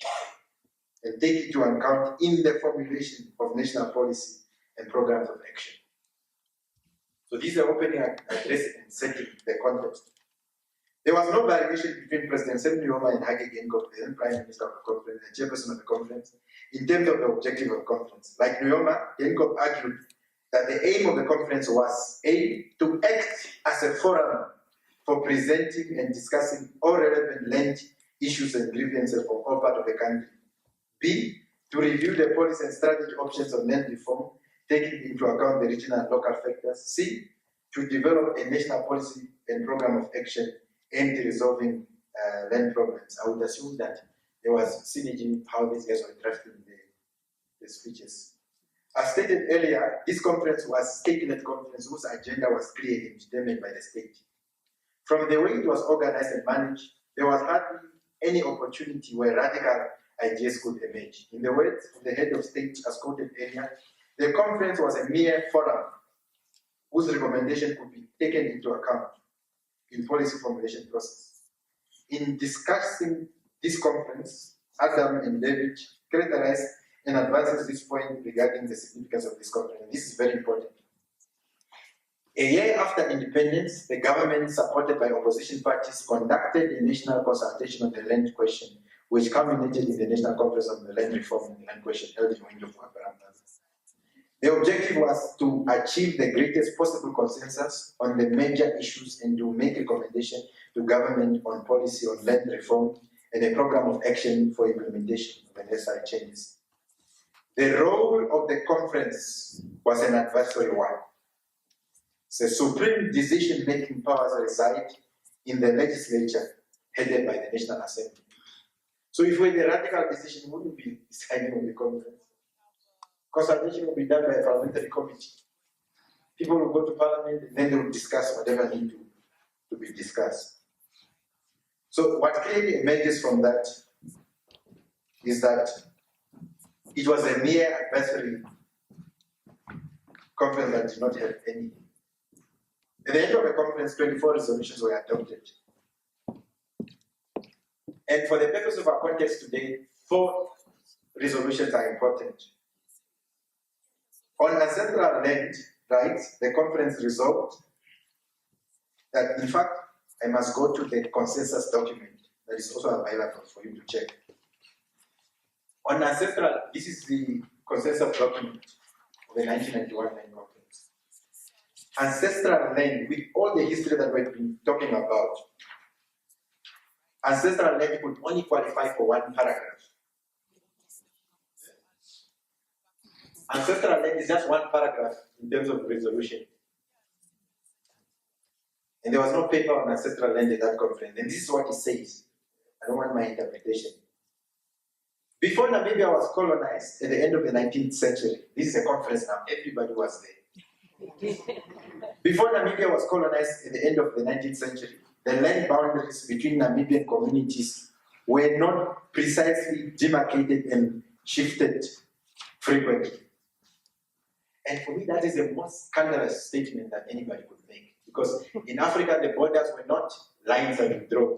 and take it to account in the formulation of national policy and programs of action. So these are opening address and setting the context. There was no variation between President Sam Nujoma and Hage Geingob, the then Prime Minister of the conference and Chairperson of the conference, in terms of the objective of the conference. Like Nujoma, Geingob argued that the aim of the conference was A, to act as a forum for presenting and discussing all relevant land issues and grievances from all parts of the country. B, to review the policy and strategy options on land reform, taking into account the regional and local factors. C, to develop a national policy and program of action aimed at resolving land problems. I would assume that there was synergy how these guys were drafting the speeches. As stated earlier, this conference was a state-led conference whose agenda was clear and determined by the state. From the way it was organized and managed, there was hardly any opportunity where radical ideas could emerge. In the words of the head of state, as quoted earlier, the conference was a mere forum whose recommendation could be taken into account in policy formulation process. In discussing this conference, Adam and David characterized and advances this point regarding the significance of this conference. This is very important. A year after independence, the government, supported by opposition parties, conducted a national consultation on the land question, which culminated in the National Conference on the Land Reform and the Land Question held in Windhoek. The objective was to achieve the greatest possible consensus on the major issues and to make recommendations to government on policy on land reform and a program of action for implementation of the necessary changes. The role of the conference was an advisory one. The supreme decision-making powers reside in the legislature headed by the National Assembly. So if we had a radical decision, we wouldn't be deciding on the conference. Consultation will be done by a parliamentary committee. People will go to parliament and then they will discuss whatever need to be discussed. So what clearly emerges from that is that it was a mere advisory conference that did not have any. At the end of the conference, 24 resolutions were adopted. And for the purpose of our context today, 4 resolutions are important. On ancestral land rights, the conference resolved that, in fact, I must go to the consensus document that is also available for you to check. On ancestral, this is the consensus document of the 1991 land conference. Ancestral land, with all the history that we've been talking about, ancestral land could only qualify for 1 paragraph. Ancestral land is just 1 paragraph in terms of resolution. And there was no paper on ancestral land at that conference. And this is what it says. I don't want my interpretation. Before Namibia was colonized at the end of the 19th century, this is a conference now, everybody was there. Before Namibia was colonized at the end of the 19th century, the land boundaries between Namibian communities were not precisely demarcated and shifted frequently. And for me, that is the most scandalous statement that anybody could make. Because in Africa, the borders were not lines that you draw.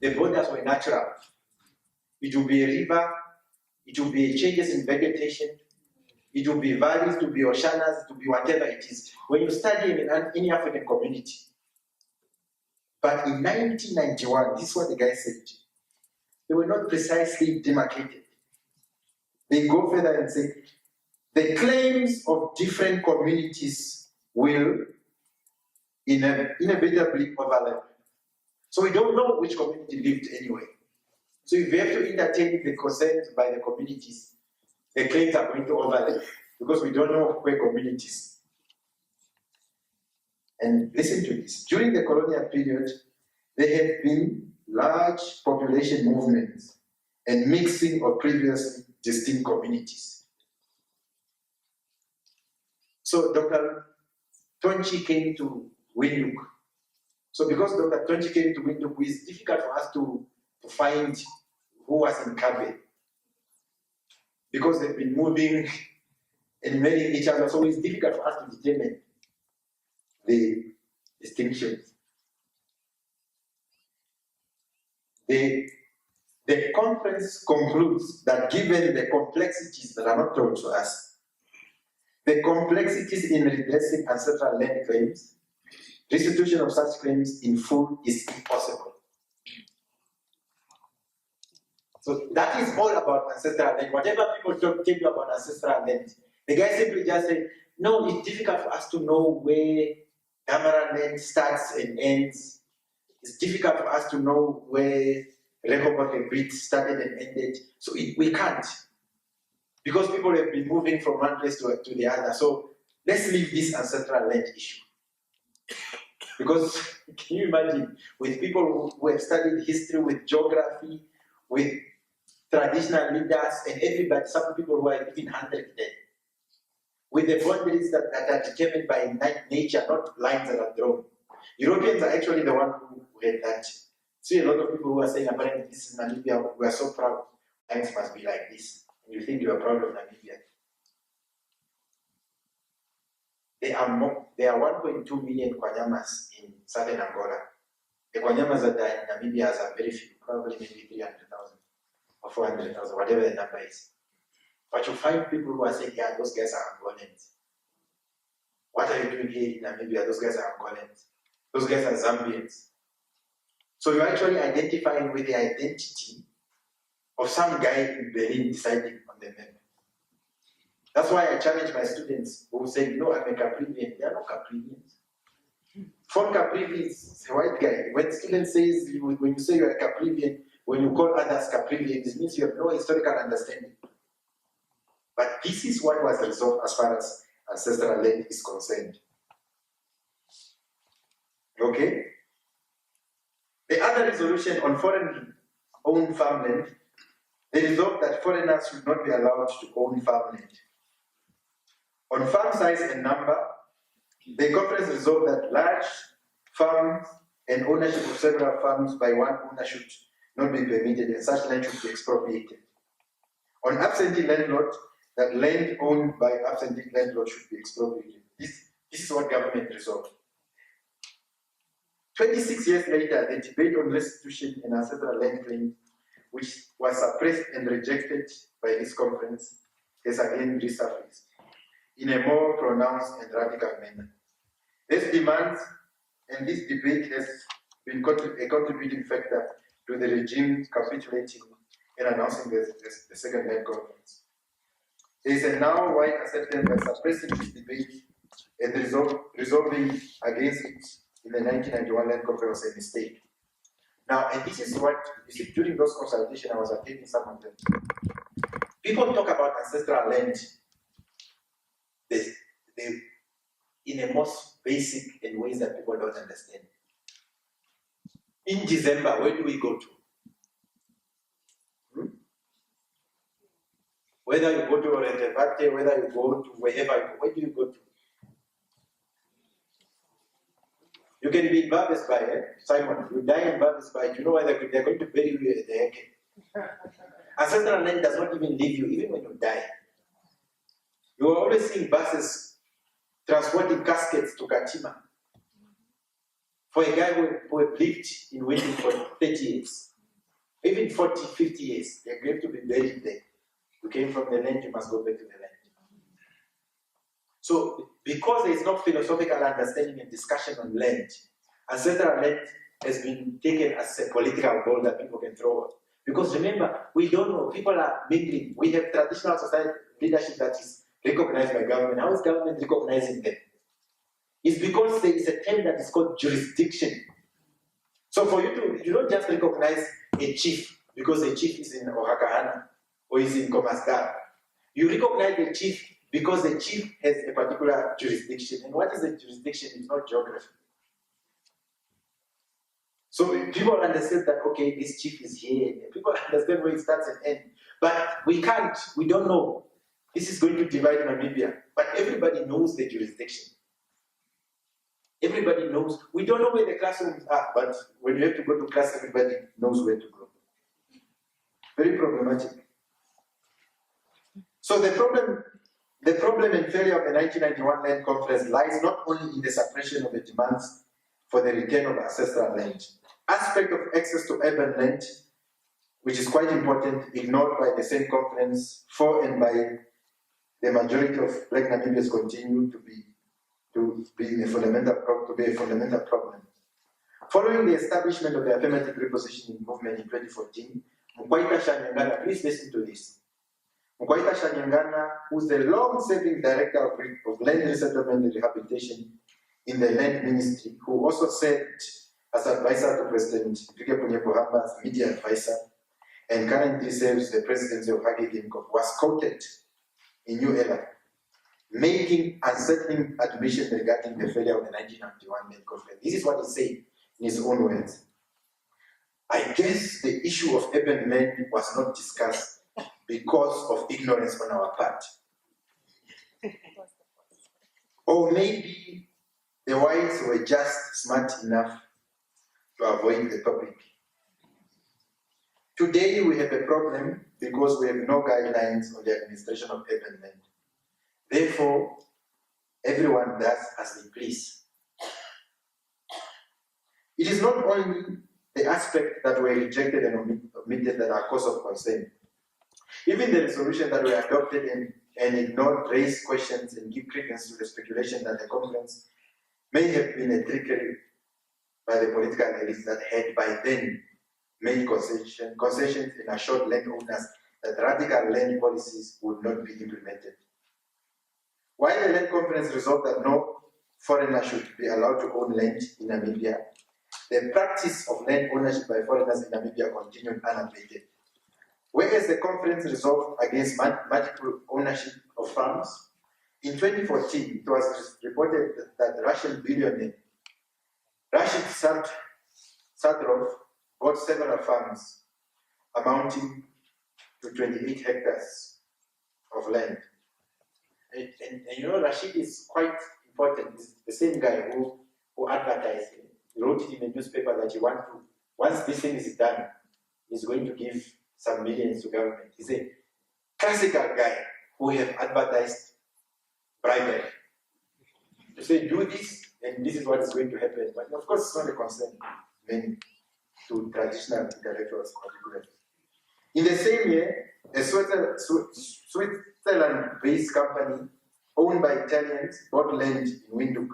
The borders were natural. It will be a river, it will be changes in vegetation, it will be valleys, it will be oceanas, it will be whatever it is. When you study in any African community. But in 1991, this is what the guy said. They were not precisely demarcated. They go further and say, the claims of different communities will inevitably overlap. So we don't know which community lived anyway. So if we have to entertain the concerns by the communities, the claims are going to overlap because we don't know where communities. And listen to this. During the colonial period, there have been large population movements and mixing of previously distinct communities. So Dr. Tonchi came to Windhoek. So because Dr. Tonchi came to Windhoek, it's difficult for us to find who was in Kabe. Because they've been moving and marrying each other, so it's difficult for us to determine the distinctions. The conference concludes that given the complexities that are not told to us, the complexities in redressing ancestral land claims, restitution of such claims in full is impossible. So that is all about ancestral land. Whatever people tell you about ancestral land, the guy simply just said, no, it's difficult for us to know where Damara land starts and ends. It's difficult for us to know where Rehoboth and Brit started and ended. So we can't. Because people have been moving from one place to the other. So let's leave this ancestral land issue. Because can you imagine, with people who have studied history, with geography, with traditional leaders, and everybody, some people who are even 100 dead, with the boundaries that are determined by nature, not lines that are drawn. Europeans are actually the ones who had that. See a lot of people who are saying, apparently this is Namibia, we are so proud, lines must be like this. And you think you are proud of Namibia. There are 1.2 million Kwanyamas in southern Angola. The Kwanyamas that are in Namibia are very few, probably maybe 300,000 or 400,000, whatever the number is. But you find people who are saying, yeah, those guys are Angolans. What are you doing here in Namibia? Those guys are Angolans. Those guys are Zambians. So you're actually identifying with the identity of some guy in Berlin deciding on the map. That's why I challenge my students who say, I'm a Caprivian. They are not Caprivians. Von Caprivi is a white guy. When students says, when you say you're a Caprivian, when you call others Caprivian, this means you have no historical understanding. But this is what was resolved as far as ancestral land is concerned. Okay? The other resolution on foreign-owned farmland, they resolved that foreigners should not be allowed to own farmland. On farm size and number, the conference resolved that large farms and ownership of several farms by one owner should not be permitted, and such land should be expropriated. On absentee landlord, that land owned by absentee landlord should be expropriated. This is what government resolved. 26 years later, the debate on restitution and ancestral land claims, which was suppressed and rejected by this conference, has again resurfaced in a more pronounced and radical manner. This demands and this debate has been a contributing factor to the regime capitulating and announcing the second land conference. There is a now wide acceptance that suppressing this debate and resolving against it in the 1991 land conference was a mistake. Now, and this is what, you see, during those consultations, I was attending some of them. People talk about ancestral land in a most basic and ways that people don't understand. In December, where do we go to? Whether you go to Orentevate, whether you go to wherever you go, where do you go to? You can be in Barbers Bay, Simon. You die in Barbers Bay, you know why they're going to bury you at the end. Ancestral land does not even leave you, even when you die. You are always seeing buses transporting caskets to Katima. For a guy who had lived in waiting for 30 years, even 40, 50 years, they're going to be buried there. You came from the land, you must go back to the land. So, because there is no philosophical understanding and discussion on land, ancestral land has been taken as a political ball that people can throw out. Because remember, we don't know, people are mingling. We have traditional society leadership that is recognized by government. How is government recognizing them? It's because there is a term that is called jurisdiction. So for you don't just recognize a chief because a chief is in Ohakahana or is in Komasgar. You recognize the chief because the chief has a particular jurisdiction. And what is a jurisdiction? It's not geography. So people understand that, okay, this chief is here. People understand where it starts and ends. But we don't know. This is going to divide Namibia. But everybody knows the jurisdiction. Everybody knows. We don't know where the classrooms are, but when you have to go to class, everybody knows where to go. Very problematic. So the problem and failure of the 1991 land conference lies not only in the suppression of the demands for the return of ancestral land. Aspect of access to urban land, which is quite important, ignored by the same conference, for and by the majority of Black Namibians continue to be a fundamental problem. Following the establishment of the affirmative repositioning movement in 2014, Mukwaita Shanyangana, please listen to this. Mukwaita Shanyangana, who's the long-serving director of land resettlement and rehabilitation in the land ministry, who also served as advisor to President Enrique Punyepohamba's media advisor, and currently serves the presidency of Hage Geingob, was quoted in New Era, making unsettling admissions regarding the failure of the 1991 land conference. This is what he said in his own words. I guess the issue of urban land was not discussed because of ignorance on our part. Or maybe the whites were just smart enough to avoid the topic. Today we have a problem because we have no guidelines on the administration of urban land. Therefore, everyone does as they please. It is not only the aspect that were rejected and omitted that are cause of concern. Even the resolution that were adopted and ignored raised questions and give credence to the speculation that the conference may have been a trickery by the political elites that had by then made concessions and assured landowners that radical land policies would not be implemented. While the land conference resolved that no foreigner should be allowed to own land in Namibia, the practice of land ownership by foreigners in Namibia continued unabated. Whereas the conference resolved against multiple ownership of farms, in 2014 it was reported that the Russian billionaire Rashid Sadrov bought several farms amounting to 28 hectares of land. And you know, Rashid is quite important. He's the same guy who advertised. He wrote it in the newspaper that he wants to, once this thing is done, he's going to give some millions to government. He's a classical guy who have advertised bribery. To say, do this, and this is what is going to happen. But of course, it's not a concern many to traditional intellectuals particularly. In the same year, a Switzerland-based company owned by Italians bought land in Windhoek,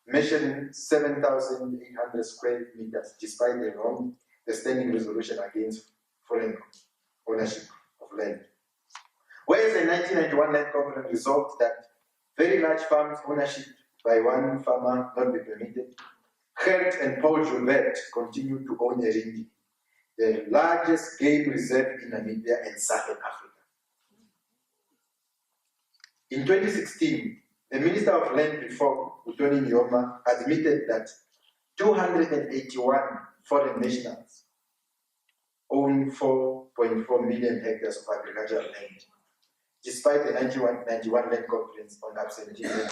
measuring 7,800 square meters, despite the standing resolution against foreign ownership of land. Whereas the 1991 land conference resolved that very large farms ownership by one farmer not be permitted, Gert and Paul Joubert continued to own Eringi, the largest game reserve in Namibia and Southern Africa. In 2016, the Minister of Land Reform, Utoni Nyoma, admitted that 281 foreign nationals own 4.4 million hectares of agricultural land, despite the 1991 land conference on absenteeism,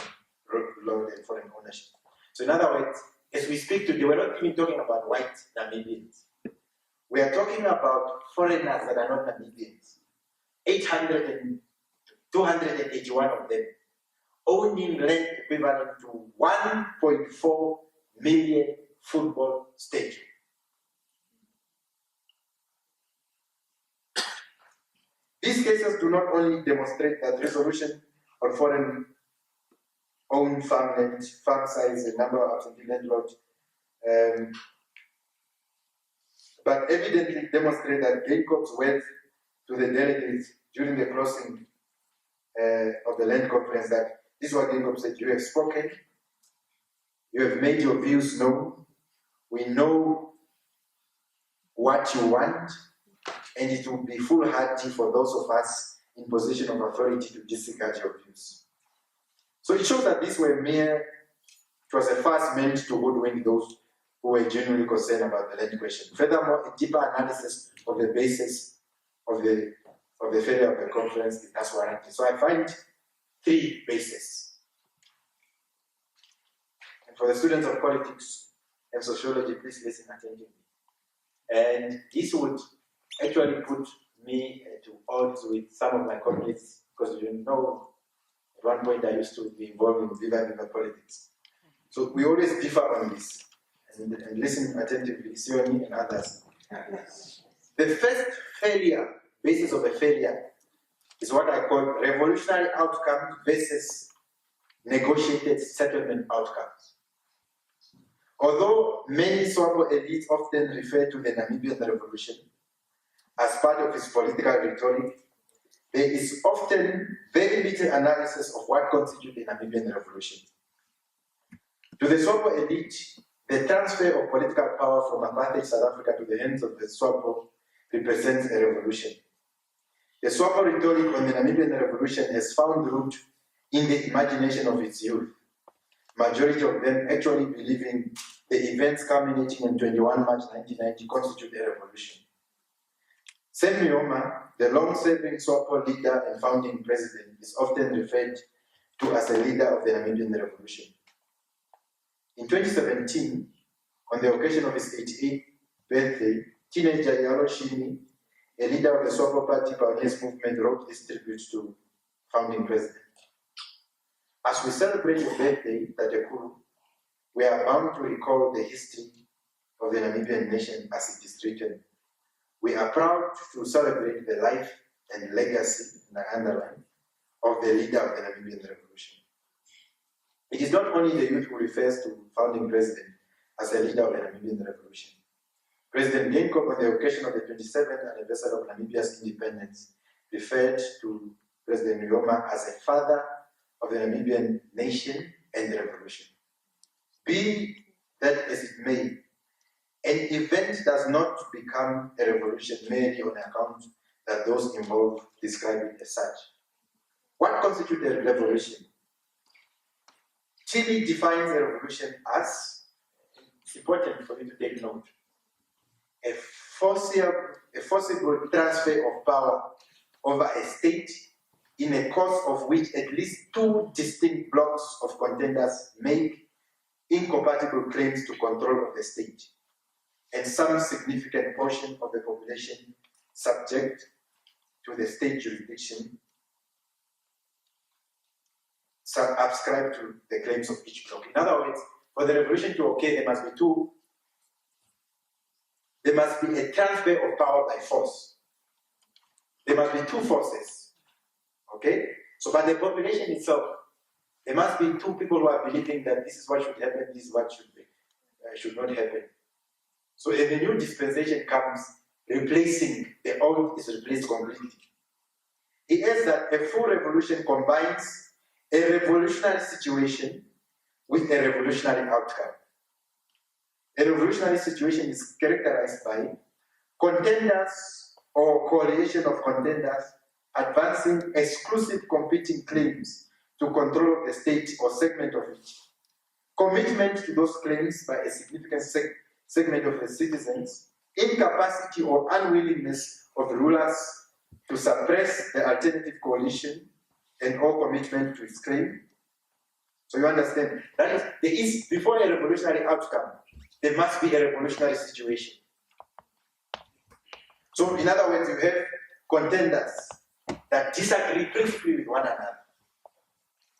law, and foreign ownership. So in other words, as we speak today, we're not even talking about white Namibians. We are talking about foreigners that are not Namibians. 281 of them owning land equivalent to 1.4 million football stadiums. These cases do not only demonstrate that resolution on foreign-owned farmland, farm size, and number of absentee landlords, but evidently demonstrate that Jacob's wealth to the delegates during the closing of the land conference that this is what Jacob said: you have spoken, you have made your views known, we know what you want, and it will be foolhardy for those of us in position of authority to disregard your views. So it shows that these were it was a farce meant to hoodwink those who were genuinely concerned about the land question. Furthermore, a deeper analysis of the basis of the failure of the conference is thus warranted. So I find 3 bases. And for the students of politics and sociology, please listen attentively. And this would actually put me at odds with some of my colleagues, because you know, at one point I used to be involved in Viva politics. So we always differ on this. And listen attentively, Sioni and others. The first basis of a failure, is what I call revolutionary outcomes versus negotiated settlement outcomes. Although many SWAPO elites often refer to the Namibian Revolution as part of its political rhetoric, there is often very little analysis of what constitutes the Namibian Revolution. To the SWAPO elite, the transfer of political power from apartheid South Africa to the hands of the SWAPO represents a revolution. The SWAPO rhetoric on the Namibian Revolution has found root in the imagination of its youth, majority of them actually believing the events culminating on 21 March 1990 constitute a revolution. Sam Nyoma, the long-serving SWAPO leader and founding president, is often referred to as a leader of the Namibian Revolution. In 2017, on the occasion of his 88th birthday, teenager Yalo Shini, a leader of the SWAPO Party Pioneers Movement, wrote this tribute to founding president. As we celebrate your birthday, Tatekuru, we are bound to recall the history of the Namibian nation as it is written. We are proud to celebrate the life and legacy, and I underline, of the leader of the Namibian revolution. It is not only the youth who refers to founding president as a leader of the Namibian revolution. President Jacob, on the occasion of the 27th anniversary of Namibia's independence, referred to President Nyoma as a father of the Namibian nation and the revolution. Be that as it may, an event does not become a revolution merely on account that those involved describe it as such. What constitutes a revolution? Tilly defines a revolution as, it's important for you to take note, a forcible transfer of power over a state in a course of which at least two distinct blocks of contenders make incompatible claims to control of the state, and some significant portion of the population subject to the state jurisdiction subscribe to the claims of each bloc. In other words, for the revolution to occur, there must be a transfer of power by force. There must be two forces. Okay? So by the population itself, there must be two people who are believing that this is what should happen, this is what should not happen. So if the new dispensation comes, replacing the old is replaced completely. He adds that a full revolution combines a revolutionary situation with a revolutionary outcome. A revolutionary situation is characterized by contenders or coalition of contenders advancing exclusive competing claims to control of the state or segment of it. Commitment to those claims by a significant segment of the citizens, incapacity or unwillingness of the rulers to suppress the alternative coalition, and all commitment to its claim. So you understand, that is, before a revolutionary outcome, there must be a revolutionary situation. So in other words, you have contenders that disagree principally with one another,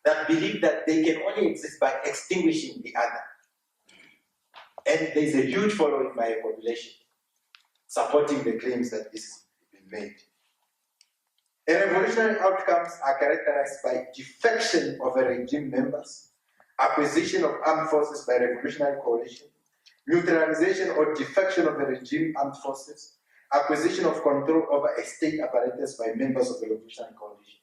that believe that they can only exist by extinguishing the other. And there's a huge following by a population supporting the claims that this has been made. A revolutionary outcomes are characterized by defection of a regime members, acquisition of armed forces by revolutionary coalition, neutralization or defection of a regime armed forces, acquisition of control over a state apparatus by members of the revolutionary coalition.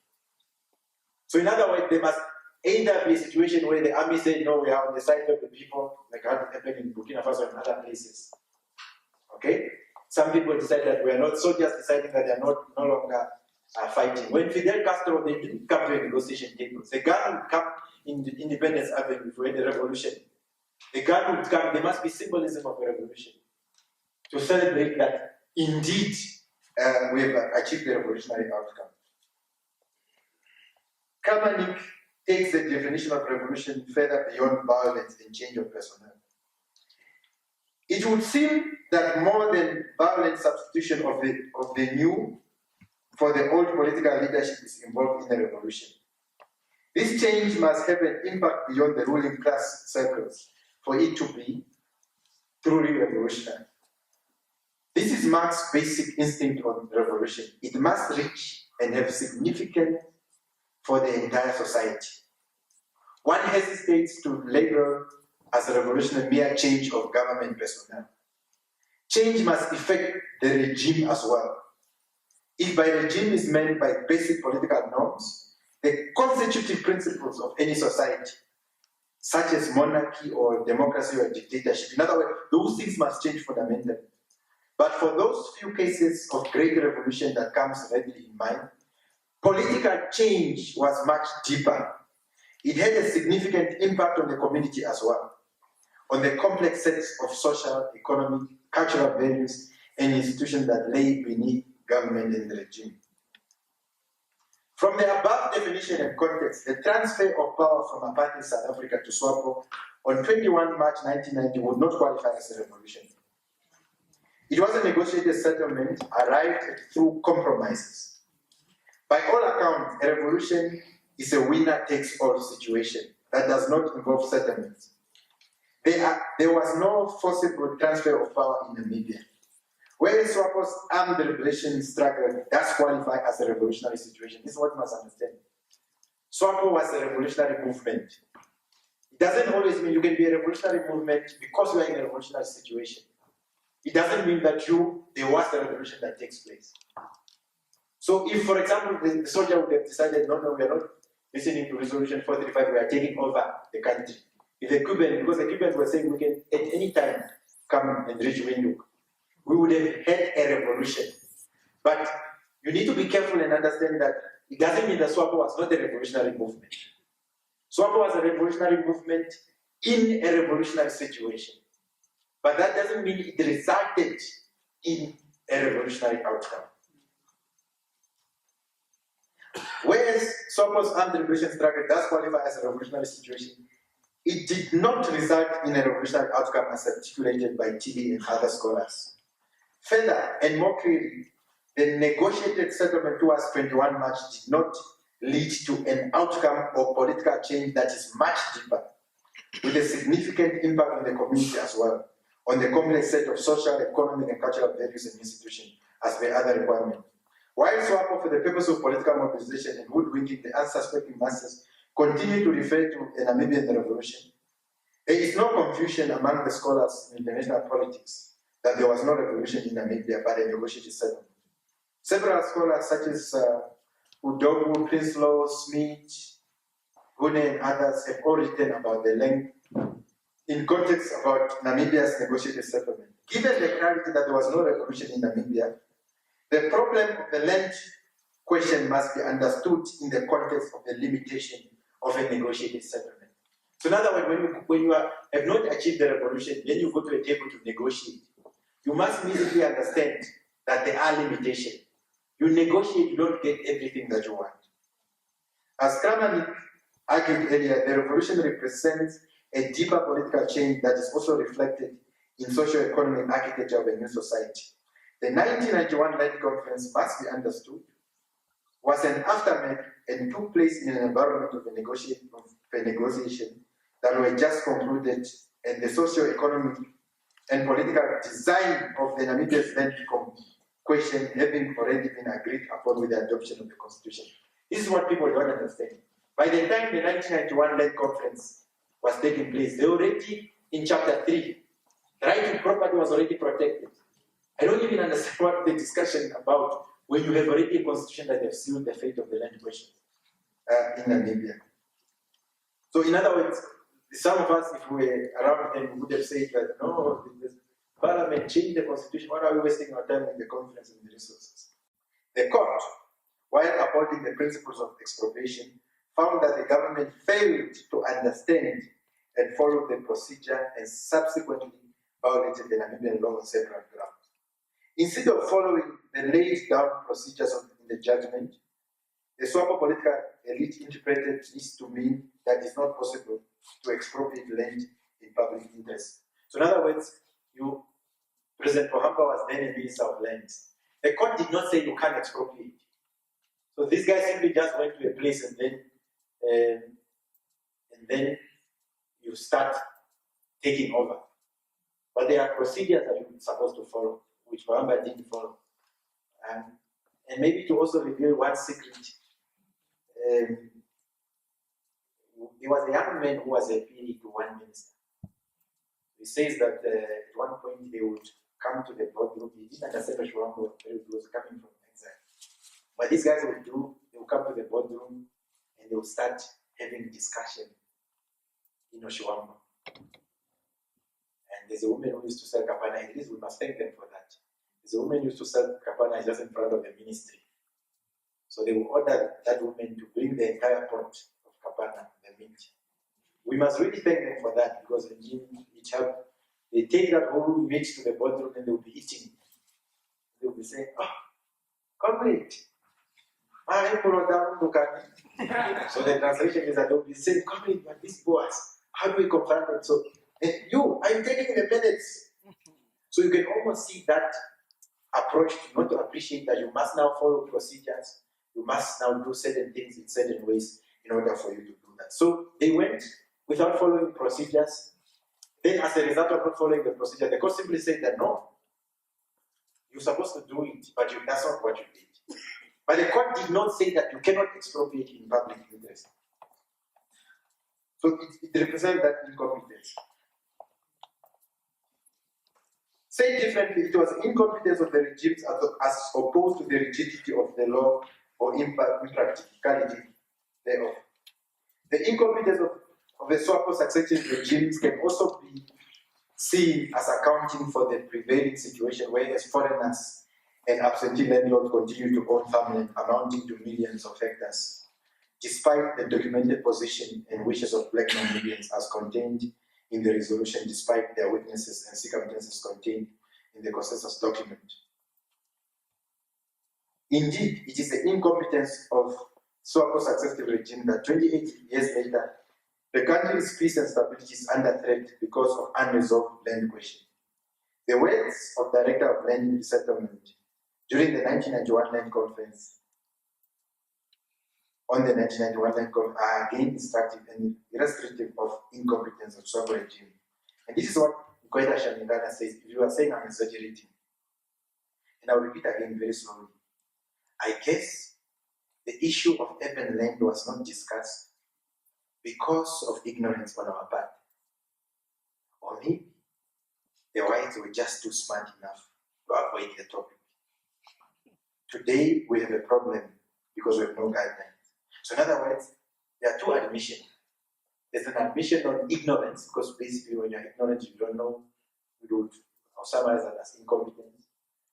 So in other words, there must either be a situation where the army say, no, we are on the side of the people, like what happened in Burkina Faso and other places. Okay? Some people decide that we are not, soldiers deciding that they are no longer fighting. When Fidel Castro, they didn't come to a negotiation table. The gun would come in the Independence Avenue for the revolution. The gun would come, there must be symbolism of the revolution to celebrate that indeed we have achieved the revolutionary outcome. Kamanik takes the definition of revolution further beyond violence and change of personnel. It would seem that more than violent substitution of the new for the old political leadership is involved in the revolution. This change must have an impact beyond the ruling class circles for it to be truly revolutionary. This is Marx's basic instinct on revolution. It must reach and have significance for the entire society. One hesitates to label as a revolution a mere change of government personnel. Change must affect the regime as well. If by regime is meant by basic political norms, the constitutive principles of any society, such as monarchy or democracy or dictatorship, in other words, those things must change fundamentally. But for those few cases of great revolution that comes readily in mind, political change was much deeper. It had a significant impact on the community as well, on the complex sets of social, economic, cultural values and institutions that lay beneath government and the regime. From the above definition and context, the transfer of power from apartheid South Africa to SWAPO on 21 March 1990 would not qualify as a revolution. It was a negotiated settlement arrived at through compromises. By all accounts, a revolution is a winner-takes-all situation that does not involve settlements. There was no forcible transfer of power in Namibia. Whereas SWAPO's armed liberation struggle does qualify as a revolutionary situation. This is what you must understand. SWAPO was a revolutionary movement. It doesn't always mean you can be a revolutionary movement because you are in a revolutionary situation. It doesn't mean that there was a revolution that takes place. So if, for example, the soldier would have decided, no, we are not listening to Resolution 435, we are taking over the country. If the Cubans, because the Cubans were saying we can at any time come and reach Windhoek, we would have had a revolution. But you need to be careful and understand that it doesn't mean that SWAPO was not a revolutionary movement. SWAPO was a revolutionary movement in a revolutionary situation. But that doesn't mean it resulted in a revolutionary outcome. Whereas SWAPO's armed liberation struggle does qualify as a revolutionary situation, it did not result in a revolutionary outcome as articulated by Tilly and other scholars. Further, and more clearly, the negotiated settlement towards 21 March did not lead to an outcome or political change that is much deeper, with a significant impact on the community as well, on the complex set of social, economic, and cultural values and institutions as per other requirements. While SWAPO, for the purpose of political mobilization and hoodwinking the unsuspecting masses, continue to refer to a Namibian revolution, there is no confusion among the scholars in international politics that there was no revolution in Namibia but a negotiated settlement. Several scholars such as Udogu, Prinsloo, Smith, Hune, and others have all written about the length in context about Namibia's negotiated settlement. Given the clarity that there was no revolution in Namibia, the problem of the land question must be understood in the context of the limitation of a negotiated settlement. So in other words, when you have not achieved the revolution, then you go to a table to negotiate. You must immediately understand that there are limitations. You negotiate, you don't get everything that you want. As Kramer argued earlier, the revolution represents a deeper political change that is also reflected in socio-economic architecture of a new society. The 1991 Land Conference must be understood was an aftermath and took place in an environment of a negotiation that were just concluded, and the socio-economic and political design of the Namibia's land question having already been agreed upon with the adoption of the constitution. This is what people don't understand. By the time the 1991 Land Conference was taking place, they already, in chapter 3, the right to property was already protected. I don't even understand what the discussion about when you have already a constitution that has sealed the fate of the land question in Namibia. So in other words, some of us, if we were around then, would have said that, no, the parliament changed the constitution, why are we wasting our time in the conference and the resources? The court, while upholding the principles of expropriation, found that the government failed to understand and follow the procedure and subsequently violated the Namibian law on several grounds. Instead of following the laid down procedures in the judgment, the SWAPO political elite interpreted this to mean that it's not possible to expropriate land in public interest. So in other words, President Pohamba was then a minister of lands. The court did not say you can't expropriate. So this guy simply just went to a place and then you start taking over. But there are procedures that you're supposed to follow, which Pohamba didn't follow. And maybe to also reveal one secret, there was a young man who was a PA to one minister. He says that at one point they would come to the boardroom. He didn't understand what was coming from exile. What these guys would do, they would come to the boardroom and they would start having discussion in Oshiwambo. And there's a woman who used to sell kapana. At least we must thank them for that. There's a woman who used to sell kapana just in front of the ministry. So they would order that woman to bring the entire pot of kapana, the meat. We must really thank them for that, because it helped. They take that whole meat to the boardroom and they will be eating. They will be saying, "Oh, comrade, so the translation is that they will be saying, "Comrade, but these boys, how do we confront them?" So, I'm taking the minutes. So you can almost see that approach to not to appreciate that you must now follow procedures, you must now do certain things in certain ways in order for you to do that. So they went without following procedures. Then as a result of not following the procedure, the court simply said that no, you're supposed to do it, but that's not what you did. But the court did not say that you cannot expropriate in public interest. So it represents that incompetence. Said differently, it was incompetence of the regimes as opposed to the rigidity of the law or impracticality thereof. The incompetence of the SWAPO successive regimes can also be seen as accounting for the prevailing situation, whereas foreigners and absentee landlords continue to own farmland amounting to millions of hectares, despite the documented position and wishes of black Namibians as contained in the resolution, despite their weaknesses and circumstances contained in the consensus document. Indeed, it is the incompetence of SWAPO successive regime that 28 years later, the country's peace and stability is under threat because of unresolved land question. The words of Director of Land Settlement during the 1991 Land Conference are again instructive and illustrative of incompetence of SWAPO regime. And this is what Koita Shamingana says. If you are saying I'm exaggerating, and I'll repeat again very slowly. I guess the issue of urban land was not discussed because of ignorance on our part. Or maybe the whites were just too smart enough to avoid the topic. Today we have a problem because we have no guidelines. So in other words, there are two admissions. There's an admission on ignorance, because basically when you're ignorant, you don't know, you would summarize that as incompetence.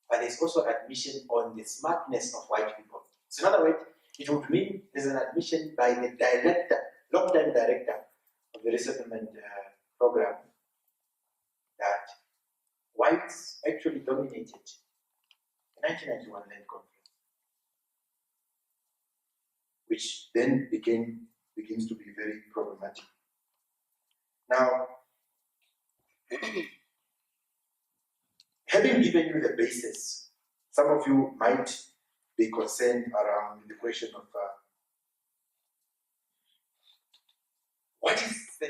But there's also admission on the smartness of white people. So in other words, it would mean there's an admission by the director, long-time director of the resettlement program, that whites actually dominated the 1991 Land Conference, which then begins to be very problematic. Now, having given you the basis, some of you might be concerned around the question of what is the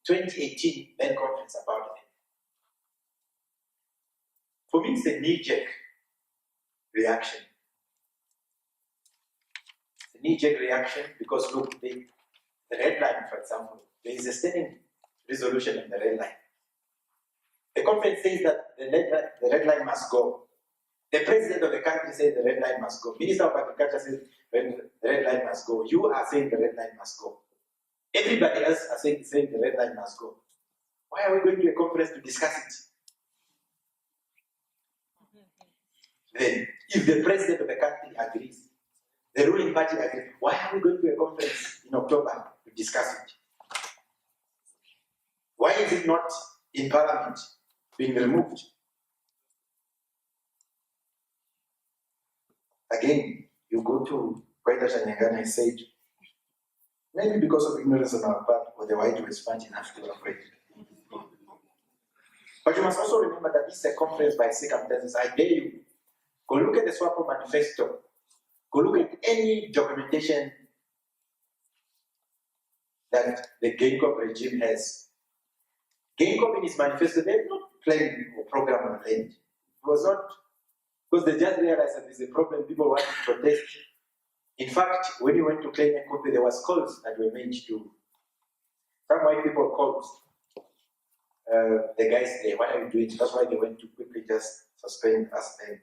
2018 Land Conference about? For me, it's a knee-jerk reaction. It's a knee-jerk reaction because look, the red line, for example, there is a standing resolution in the red line. The conference says that the red line must go. The president of the country says the red line must go. Minister of Agriculture says the red line must go. You are saying the red line must go. Everybody else are saying the red line must go. Why are we going to a conference to discuss it? Then, if the president of the country agrees, the ruling party agrees, why are we going to a conference in October to discuss it? Why is it not in Parliament being removed? Again, you go to Koita Shamingana and said, maybe because of ignorance on our part, or the white was smart enough to avoid it. But you must also remember that this is a conference by circumstances. I dare you, go look at the SWAPO manifesto, go look at any documentation that the GameCorp regime has. GameCorp in its manifesto, they're not playing or program on land. It was not, because they just realized that there's a problem, people want to protest. In fact, when you went to claim a copy, there was calls that were made to some white people called the guys there, why are you doing it? That's why they went to quickly just suspend us then.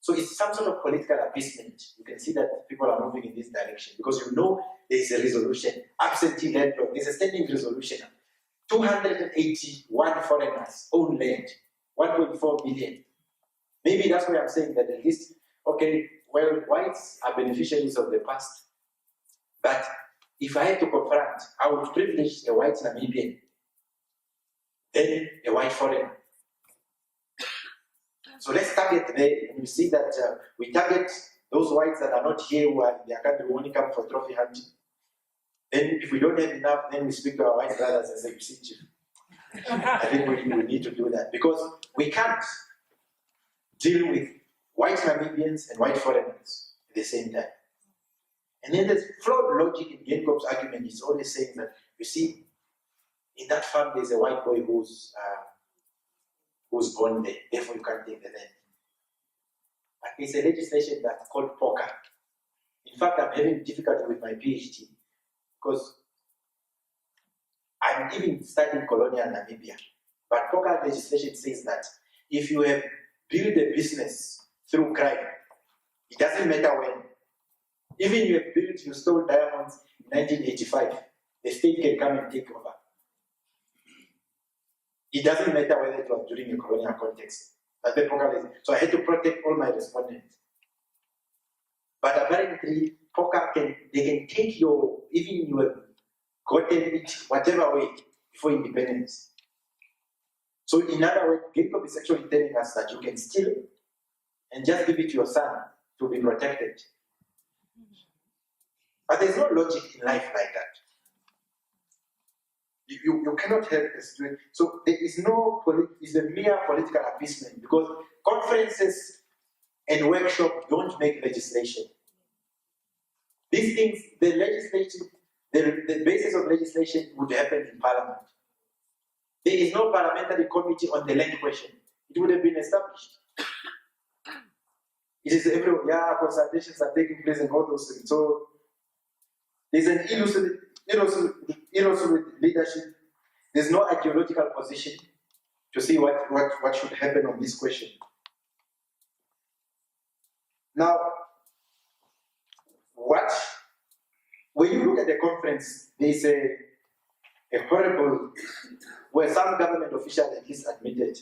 So it's some sort of political appeasement. You can see that people are moving in this direction because you know there is a resolution, absentee landlord, there's a standing resolution. 281 foreigners own land, 1.4 million. Maybe that's why I'm saying that at least, okay, well, whites are beneficiaries of the past. But if I had to confront, I would privilege a white Namibian, then a white foreigner. So let's target there. And you see that we target those whites that are not here, who are in their country, who only come for trophy hunting. Then if we don't have enough, then we speak to our white brothers and say, you see, Chief, I think we need to do that. Because we can't deal with white Namibians and white foreigners at the same time. And then there's flawed logic in GameCorp's argument. He's always saying that, you see, in that farm there's a white boy who's who's born there, therefore you can't take the land. But there's a legislation that's called poker. In fact, I'm having difficulty with my PhD because I'm even studying colonial Namibia. But poker legislation says that if you have built a business through crime, it doesn't matter when. Even you stole diamonds in 1985, the state can come and take over. It doesn't matter whether it was during a colonial context. That's the poker legislation. So I had to protect all my respondents. But apparently, poker they can take even you have gotten it whatever way before independence. So in other words, Jacob is actually telling us that you can steal and just give it to your son to be protected. But there's no logic in life like that. You cannot help a situation. So there is it's a mere political appeasement because conferences and workshops don't make legislation. These things, the basis of legislation would happen in parliament. There is no parliamentary committee on the land question. It would have been established. It is everywhere, consultations are taking place and all those things. So there's an irresolute leadership. There's no ideological position to see what should happen on this question. Now, when you look at the conference, there's a horrible, where some government officials at least admitted,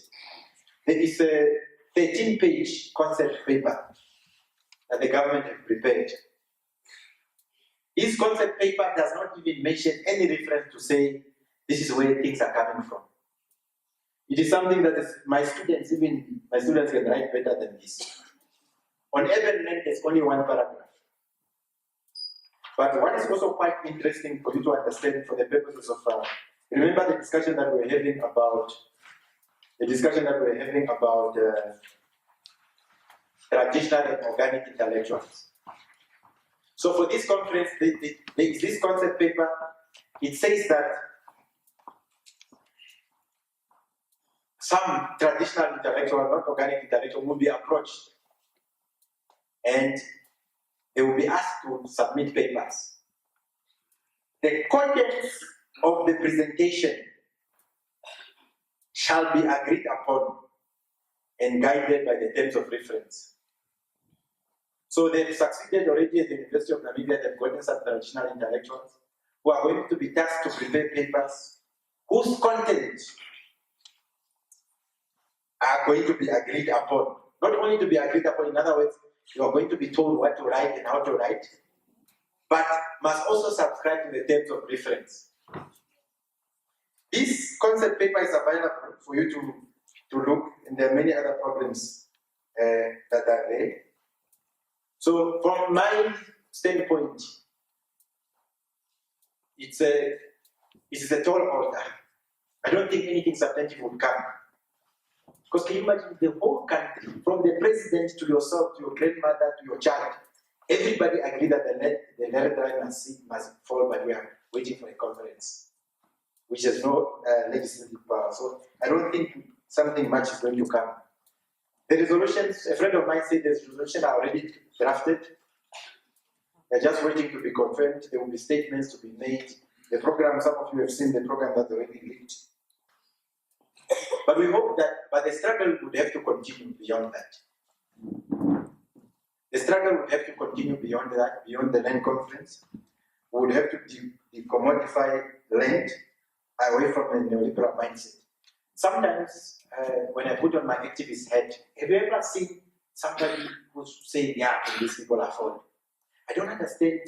there is a 13-page concept paper that the government have prepared. This concept paper does not even mention any reference to say this is where things are coming from. It is something that my students can write better than this. On urban land, there's only one paragraph. But what is also quite interesting for you to understand for the purposes of, remember the discussion that we were having about traditional and organic intellectuals. So for this conference, this concept paper, it says that some traditional intellectual, not organic intellectual, will be approached and they will be asked to submit papers. The contents of the presentation shall be agreed upon and guided by the terms of reference. So they've succeeded already at the University of Namibia. They've gotten some traditional intellectuals who are going to be tasked to prepare papers whose content are going to be agreed upon. Not only to be agreed upon, in other words, you are going to be told what to write and how to write, but must also subscribe to the terms of reference. This concept paper is available for you to look, and there are many other problems that are there. So from my standpoint, it is a tall order. I don't think anything substantive will come. Because can you imagine the whole country, from the president to yourself, to your grandmother, to your child, everybody agreed that the land right must fall, but we are waiting for a conference, which has no legislative power. So I don't think something much is going to come. The resolutions, a friend of mine said the resolutions are already drafted. They're just waiting to be confirmed. There will be statements to be made. The program, some of you have seen the program that's already leaked. But we hope that the struggle would have to continue beyond that. The struggle would have to continue beyond that, beyond the land conference. We would have to decommodify land away from the neoliberal mindset. Sometimes, when I put on my activist hat, have you ever seen somebody who's saying, yeah, these people are falling? I don't understand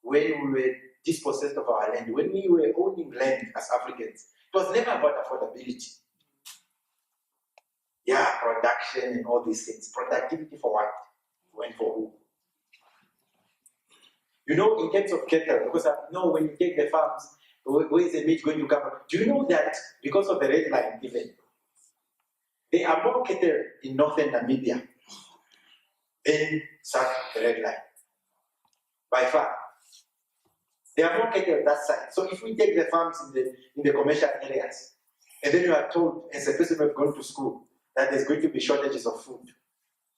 when we were dispossessed of our land, when we were owning land as Africans, it was never about affordability. Yeah, production and all these things. Productivity for what? When for who? You know, in terms of cattle, because I know when you take the farms, where is the meat going to come from? Do you know that because of the red line even, there are more cattle in northern Namibia than south the red line? By far. There are more cattle on that side. So if we take the farms in the commercial areas, and then you are told, as a person who has gone to school, that there's going to be shortages of food.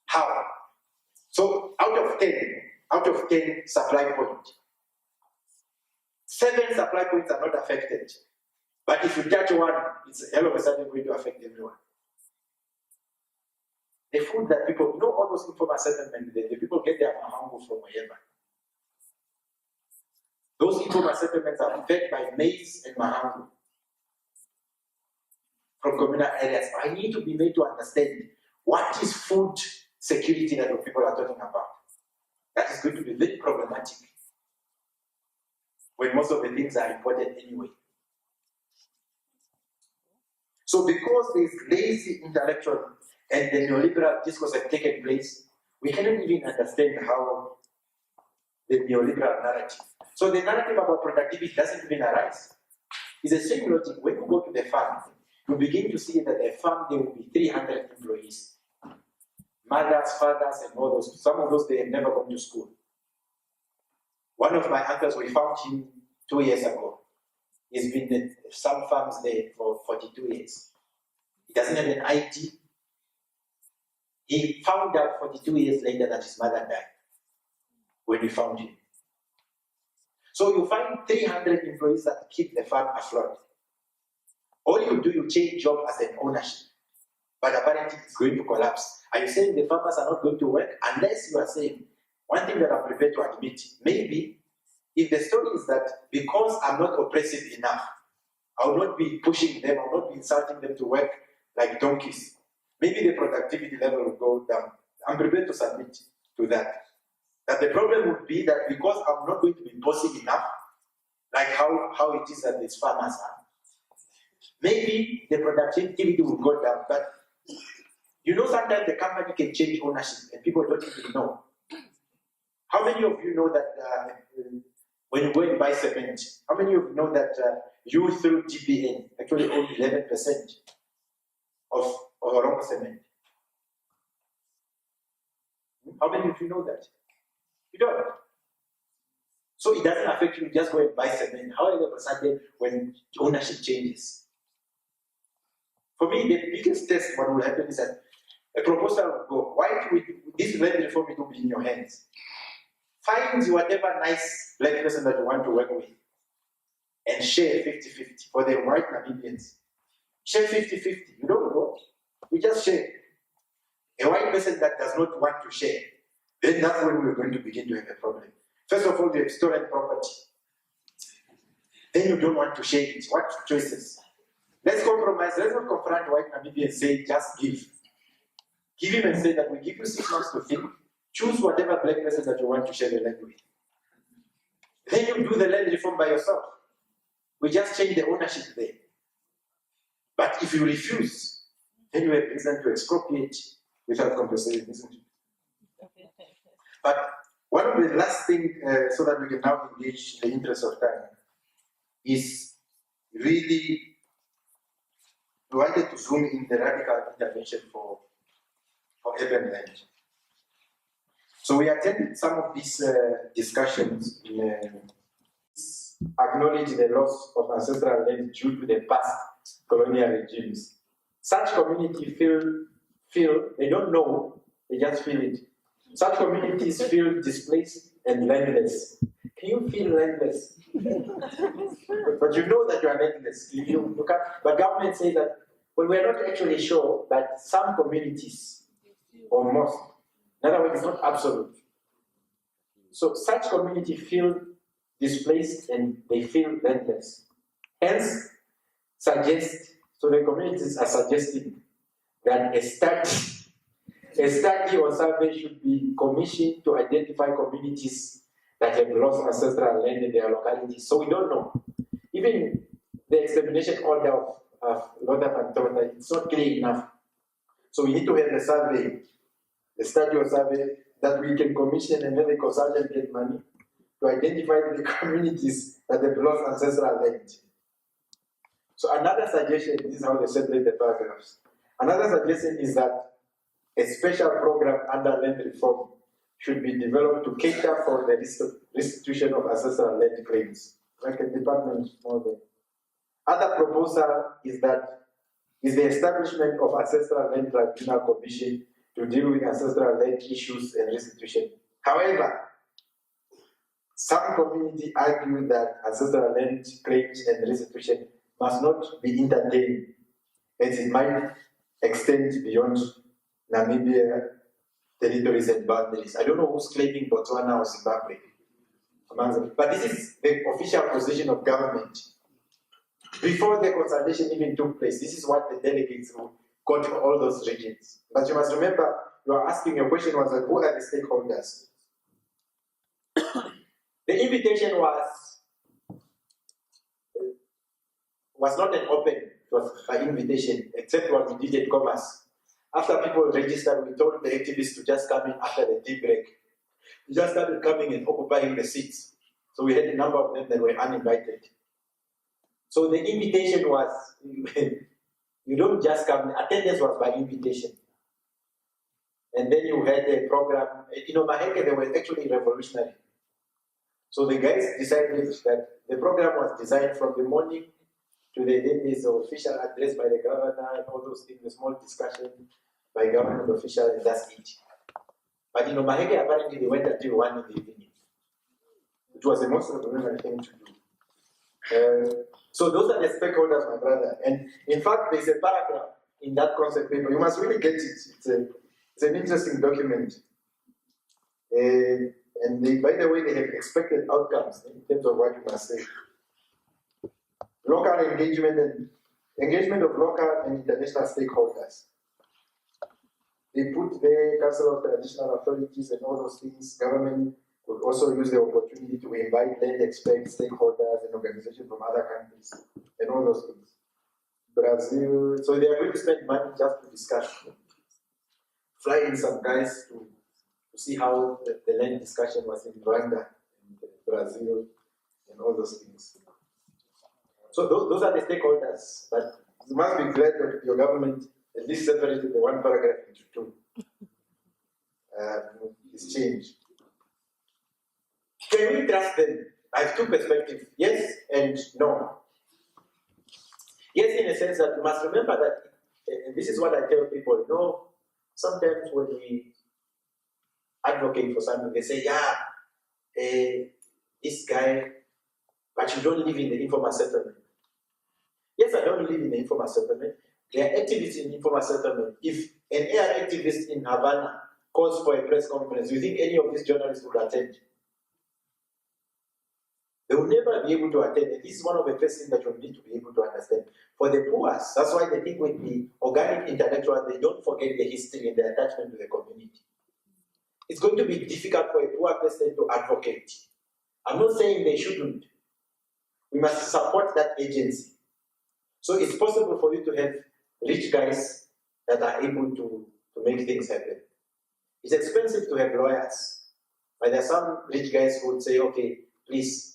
How? So out of 10 supply points, 7 supply points are not affected. But if you touch one, it's all of a sudden going to affect everyone. The food that people, all those informal settlements, the people get their mahango from wherever. Those informal settlements are fed by maize and mahango from communal areas. I need to be made to understand what is food security that people are talking about. That is going to be very problematic when most of the things are imported anyway. So because this lazy intellectual and the neoliberal discourse have taken place, we cannot even understand how the neoliberal narrative. So the narrative about productivity doesn't even arise. It's the same logic. When you go to the farm, you begin to see that the farm, there will be 300 employees. Mothers, fathers, and all those. Some of those, they have never gone to school. One of my uncles, we found him 2 years ago. He's been in some farms there for 42 years. He doesn't have an ID. He found out 42 years later that his mother died when we found him. So you find 300 employees that keep the farm afloat. All you do, you change job as an ownership. But apparently it's going to collapse. Are you saying the farmers are not going to work? Unless you are saying, one thing that I'm prepared to admit, maybe if the story is that because I'm not oppressive enough, I will not be pushing them, I will not be insulting them to work like donkeys, maybe the productivity level will go down. I'm prepared to submit to that. That the problem would be that because I'm not going to be bossy enough, like how it is that these farmers are, maybe the productivity will go down. But sometimes the company can change ownership and people don't even know. How many of you know that when you go and buy cement, how many of you know that you through GPN actually own 11% of Orongo cement? How many of you know that? You don't. So it doesn't affect you, just go and buy cement. However, all of a sudden, when ownership changes. For me, the biggest test what will happen is that a proposal will go, why do this land reform it will be in your hands? Find whatever nice black person that you want to work with and share 50-50 for the white Namibians. Share 50-50. You don't go. We just share. A white person that does not want to share, then that's when we're going to begin to have a problem. First of all, you have stolen property. Then you don't want to share it. What choices? Let's compromise. Let's not confront white Namibia and say, just give. Give him and say that we give you 6 months to think. Choose whatever black person that you want to share the land with. Then you do the land reform by yourself. We just change the ownership there. But if you refuse, then you have reason to expropriate without compensation, isn't it? But one of the last things, so that we can now engage in the interest of time, is really, we wanted to zoom in the radical intervention for urban land. So we attended some of these discussions in acknowledge the loss of ancestral land due to the past colonial regimes. Such communities feel they don't know, they just feel it. Such communities feel displaced and landless. Can you feel landless? But you know that you are landless. You can't, but government says that, well, we are not actually sure, but some communities, or most, in other words, it's not absolute. So such communities feel displaced and they feel landless. Hence, so the communities are suggesting that a study or survey should be commissioned to identify communities that have lost ancestral land in their localities. So we don't know. Even the extermination order of Lotha and Tota, it's not clear enough. So we need to have a survey, a study or survey that we can commission and then the consultant get money to identify the communities that have lost ancestral land. So another suggestion, this is how they separate the paragraphs. Another suggestion is that a special program under land reform should be developed to cater for the restitution of ancestral land claims, like a department more than. Other proposal is that is the establishment of Ancestral Land Tribunal Commission to deal with ancestral land issues and restitution. However, some community argue that ancestral land claims and restitution must not be entertained, as it might extend beyond Namibia territories and boundaries. I don't know who's claiming Botswana or Zimbabwe, but this is the official position of government. Before the consultation even took place, this is what the delegates got for all those regions. But you must remember, you are asking, your question was like, who are the stakeholders? The invitation was not an open, it was by invitation, except what we did at Commerce. After people registered, we told the activists to just come in after the tea break. We just started coming and occupying the seats. So we had a number of them that were uninvited. So the invitation was, you don't just come, attendance was by invitation. And then you had a program, Maheke, they were actually revolutionary. So the guys decided that the program was designed from the morning to the end is the official address by the governor and all those things, a small discussion by government officials, and that's it. But Maheke, apparently they went until 1 in the evening. It was the most revolutionary thing to do. So those are the stakeholders, my brother. And in fact, there's a paragraph in that concept paper. You must really get it. It's an interesting document. And they, by the way, they have expected outcomes in terms of what you must say. Local engagement of local and international stakeholders. They put the Council of Traditional Authorities and all those things. Government could also use the opportunity to invite land experts, stakeholders, and organizations from other countries, and all those things. Brazil, so they are going to spend money just to discuss. Fly in some guys to see how the land discussion was in Rwanda, and Brazil, and all those things. So those are the stakeholders, but you must be glad that your government at least separated the one paragraph into two. It's changed. Can we trust them? I have two perspectives, yes and no. Yes, in a sense that you must remember that, and this is what I tell people, sometimes when we advocate for something, they say, this guy, but you don't live in the informal settlement. Yes, I don't live in the informal settlement. There are activists in informal settlement. If an AR activist in Havana calls for a press conference, do you think any of these journalists would attend? They will never be able to attend. And this is one of the first things that you need to be able to understand. For the poor, that's why they think with the organic intellectuals, they don't forget the history and the attachment to the community. It's going to be difficult for a poor person to advocate. I'm not saying they shouldn't. We must support that agency. So it's possible for you to have rich guys that are able to make things happen. It's expensive to have lawyers. But there are some rich guys who would say, okay, please,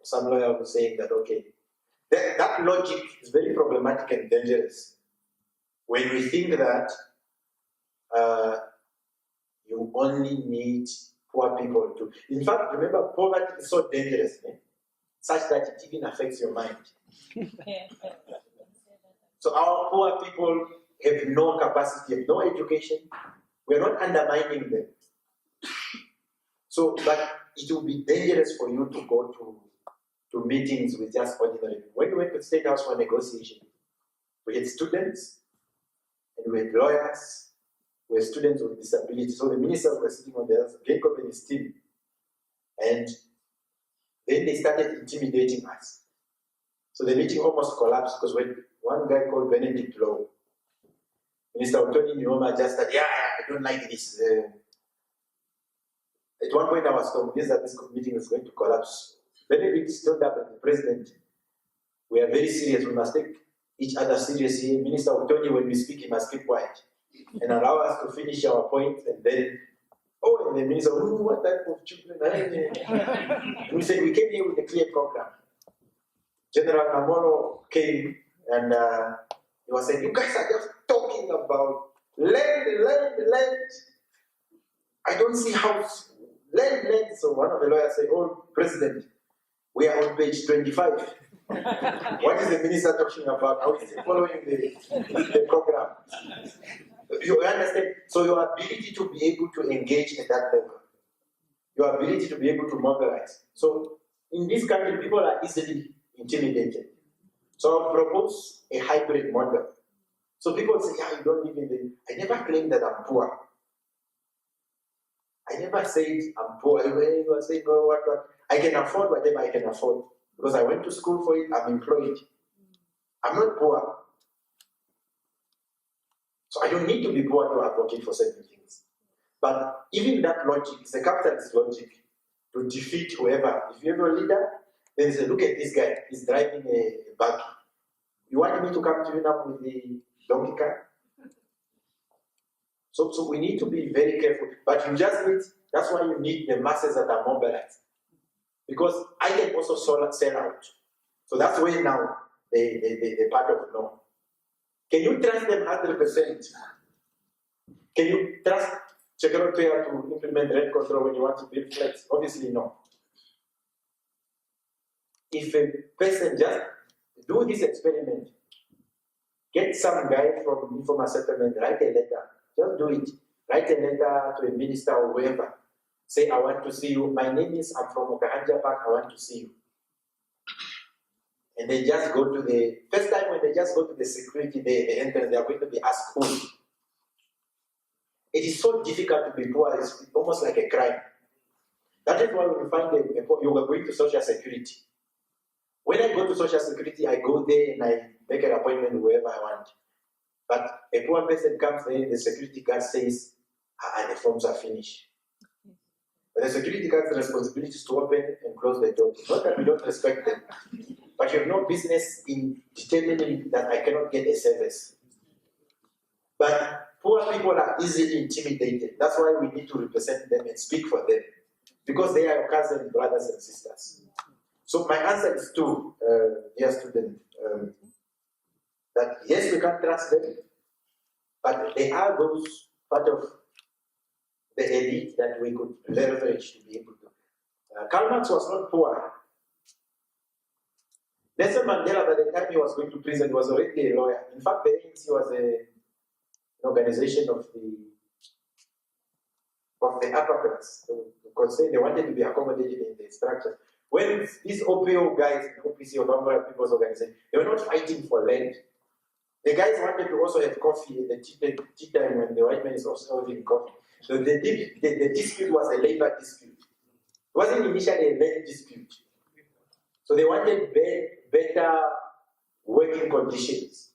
some lawyer would say that, okay. That logic is very problematic and dangerous. When we think that you only need poor people to. In fact, remember, poverty is so dangerous, such that it even affects your mind. So our poor people have no capacity, have no education. We're not undermining them. So, but it will be dangerous for you to go to meetings with just ordinary people. When we went to the State House for negotiation, we had students, and we had lawyers, we had students with disabilities. So the ministers were sitting on the other, Jacob and his team. And then they started intimidating us. So the meeting almost collapsed because when one guy called Benedict Lowe, Minister Otoni Nyoma, just said, I don't like this. At one point I was convinced that this meeting is going to collapse. Benedict stood up and the president, we are very serious, we must take each other seriously. Minister Otoni, when we speak, he must keep quiet and allow us to finish our point. And then, and the minister, what type of children? And we said, we came here with a clear program. General Namoro came and he was saying, you guys are just talking about land. I don't see how land. So one of the lawyers said, President, we are on page 25. What is the minister talking about? How is he following the program? You understand? So your ability to be able to engage at that level, your ability to be able to mobilize. So in this country, people are easily intimidated. So I would propose a hybrid model. So people say, yeah, you don't live in the... I never claimed that I'm poor. I never said I'm poor. You were saying, oh, what? I can afford whatever I can afford. Because I went to school for it, I'm employed. I'm not poor. So I don't need to be poor to advocate for certain things. But even that logic is a capitalist logic to defeat whoever. If you have a leader, then say, look at this guy, he's driving a buggy. You want me to come to you now with the donkey cart? So we need to be very careful. But you just need, that's why you need the masses that are mobilized. Because I can also sell out. So that's where now the part of no. Can you trust them 100%? Can you trust Chekrotea to implement rent control when you want to build flats? Obviously no. If a person just do this experiment, get some guy from informal settlement, write a letter, just do it. Write a letter to a minister or whoever. Say, I want to see you. My name is, I'm from Okahanja Park, I want to see you. And they just go to the, first time when they just go to the security, the entrance, they are going to be asked who. It is so difficult to be poor, it's almost like a crime. That is why when you find you are going to social security. When I go to social security, I go there and I make an appointment with whoever I want. But a poor person comes there, the security guard says, the forms are finished. But the security guard's responsibility is to open and close the door. Not that we don't respect them, but you have no business in determining that I cannot get a service. But poor people are easily intimidated. That's why we need to represent them and speak for them. Because they are your cousins, brothers, and sisters. So my answer is to, dear student, that yes, we can trust them, but they are those part of the elite that we could leverage to be able to. Karl Marx was not poor. Nelson Mandela, by the time he was going to prison, was already a lawyer. In fact, the ANC was an organization of the upper class, because they wanted to be accommodated in the structure. When these OPO guys, OPC, Obama People's Organization, they were not fighting for land. The guys wanted to also have coffee at the tea time when the white man is also having coffee. So the dispute was a labor dispute. It wasn't initially a land dispute. So they wanted better working conditions.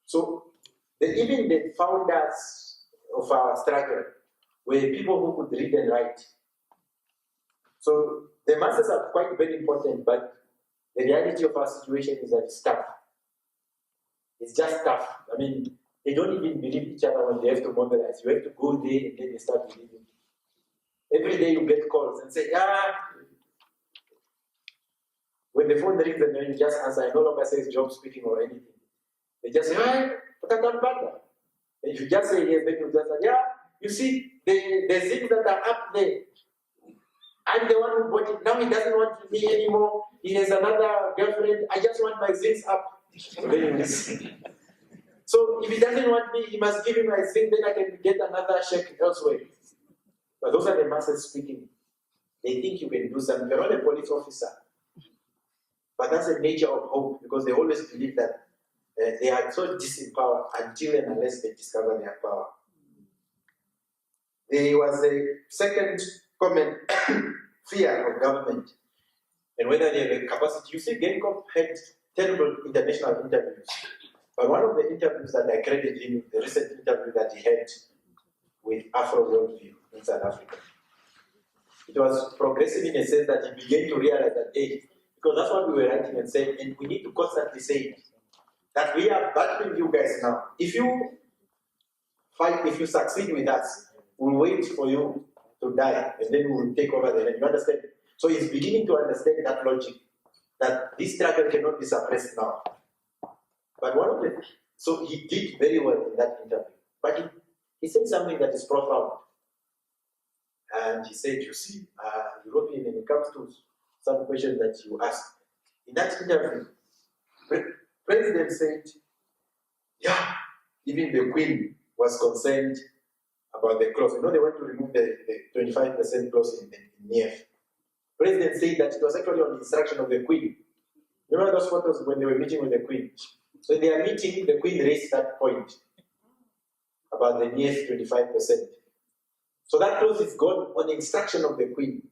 So even the founders of our struggle were people who could read and write. So the masses are quite very important, but the reality of our situation is that it's tough. It's just tough. I mean, they don't even believe each other when they have to mobilize. You have to go there and then they start believing. Every day you get calls and say, when the phone rings and then you just answer, I no longer say it's Job speaking or anything. They just say, Job Amupanda. And if you just say yes, then you just say, you see, the things that are up there, I'm the one who bought it. Now he doesn't want me anymore. He has another girlfriend. I just want my zincs up. So if he doesn't want me, he must give me my zinc, then I can get another check elsewhere. But those are the masses speaking. They think you can do something. You're not a police officer. But that's the nature of hope, because they always believe that they are so disempowered until and unless they discover their power. There was a second comment, fear of government, and whether they have a capacity. You see, Genkov had terrible international interviews. But one of the interviews that I credit him, the recent interview that he had with Afro Worldview in South Africa, it was progressive in a sense that he began to realize that, because that's what we were writing and saying, and we need to constantly say it, that we are battling you guys now. If you fight, if you succeed with us, we'll wait for you to die, and then we will take over the land. You understand? So he's beginning to understand that logic, that this struggle cannot be suppressed now. But so he did very well in that interview. But he said something that is profound. And he said, you see, European, when it comes to some questions that you ask, In that interview, President said, yeah, even the Queen was concerned about the clause. You know, they want to remove the 25% clause in NEF. President said that it was actually on the instruction of the Queen. Remember those photos when they were meeting with the Queen? So in their meeting, the Queen raised that point about the NEF 25%. So that clause is gone on the instruction of the Queen.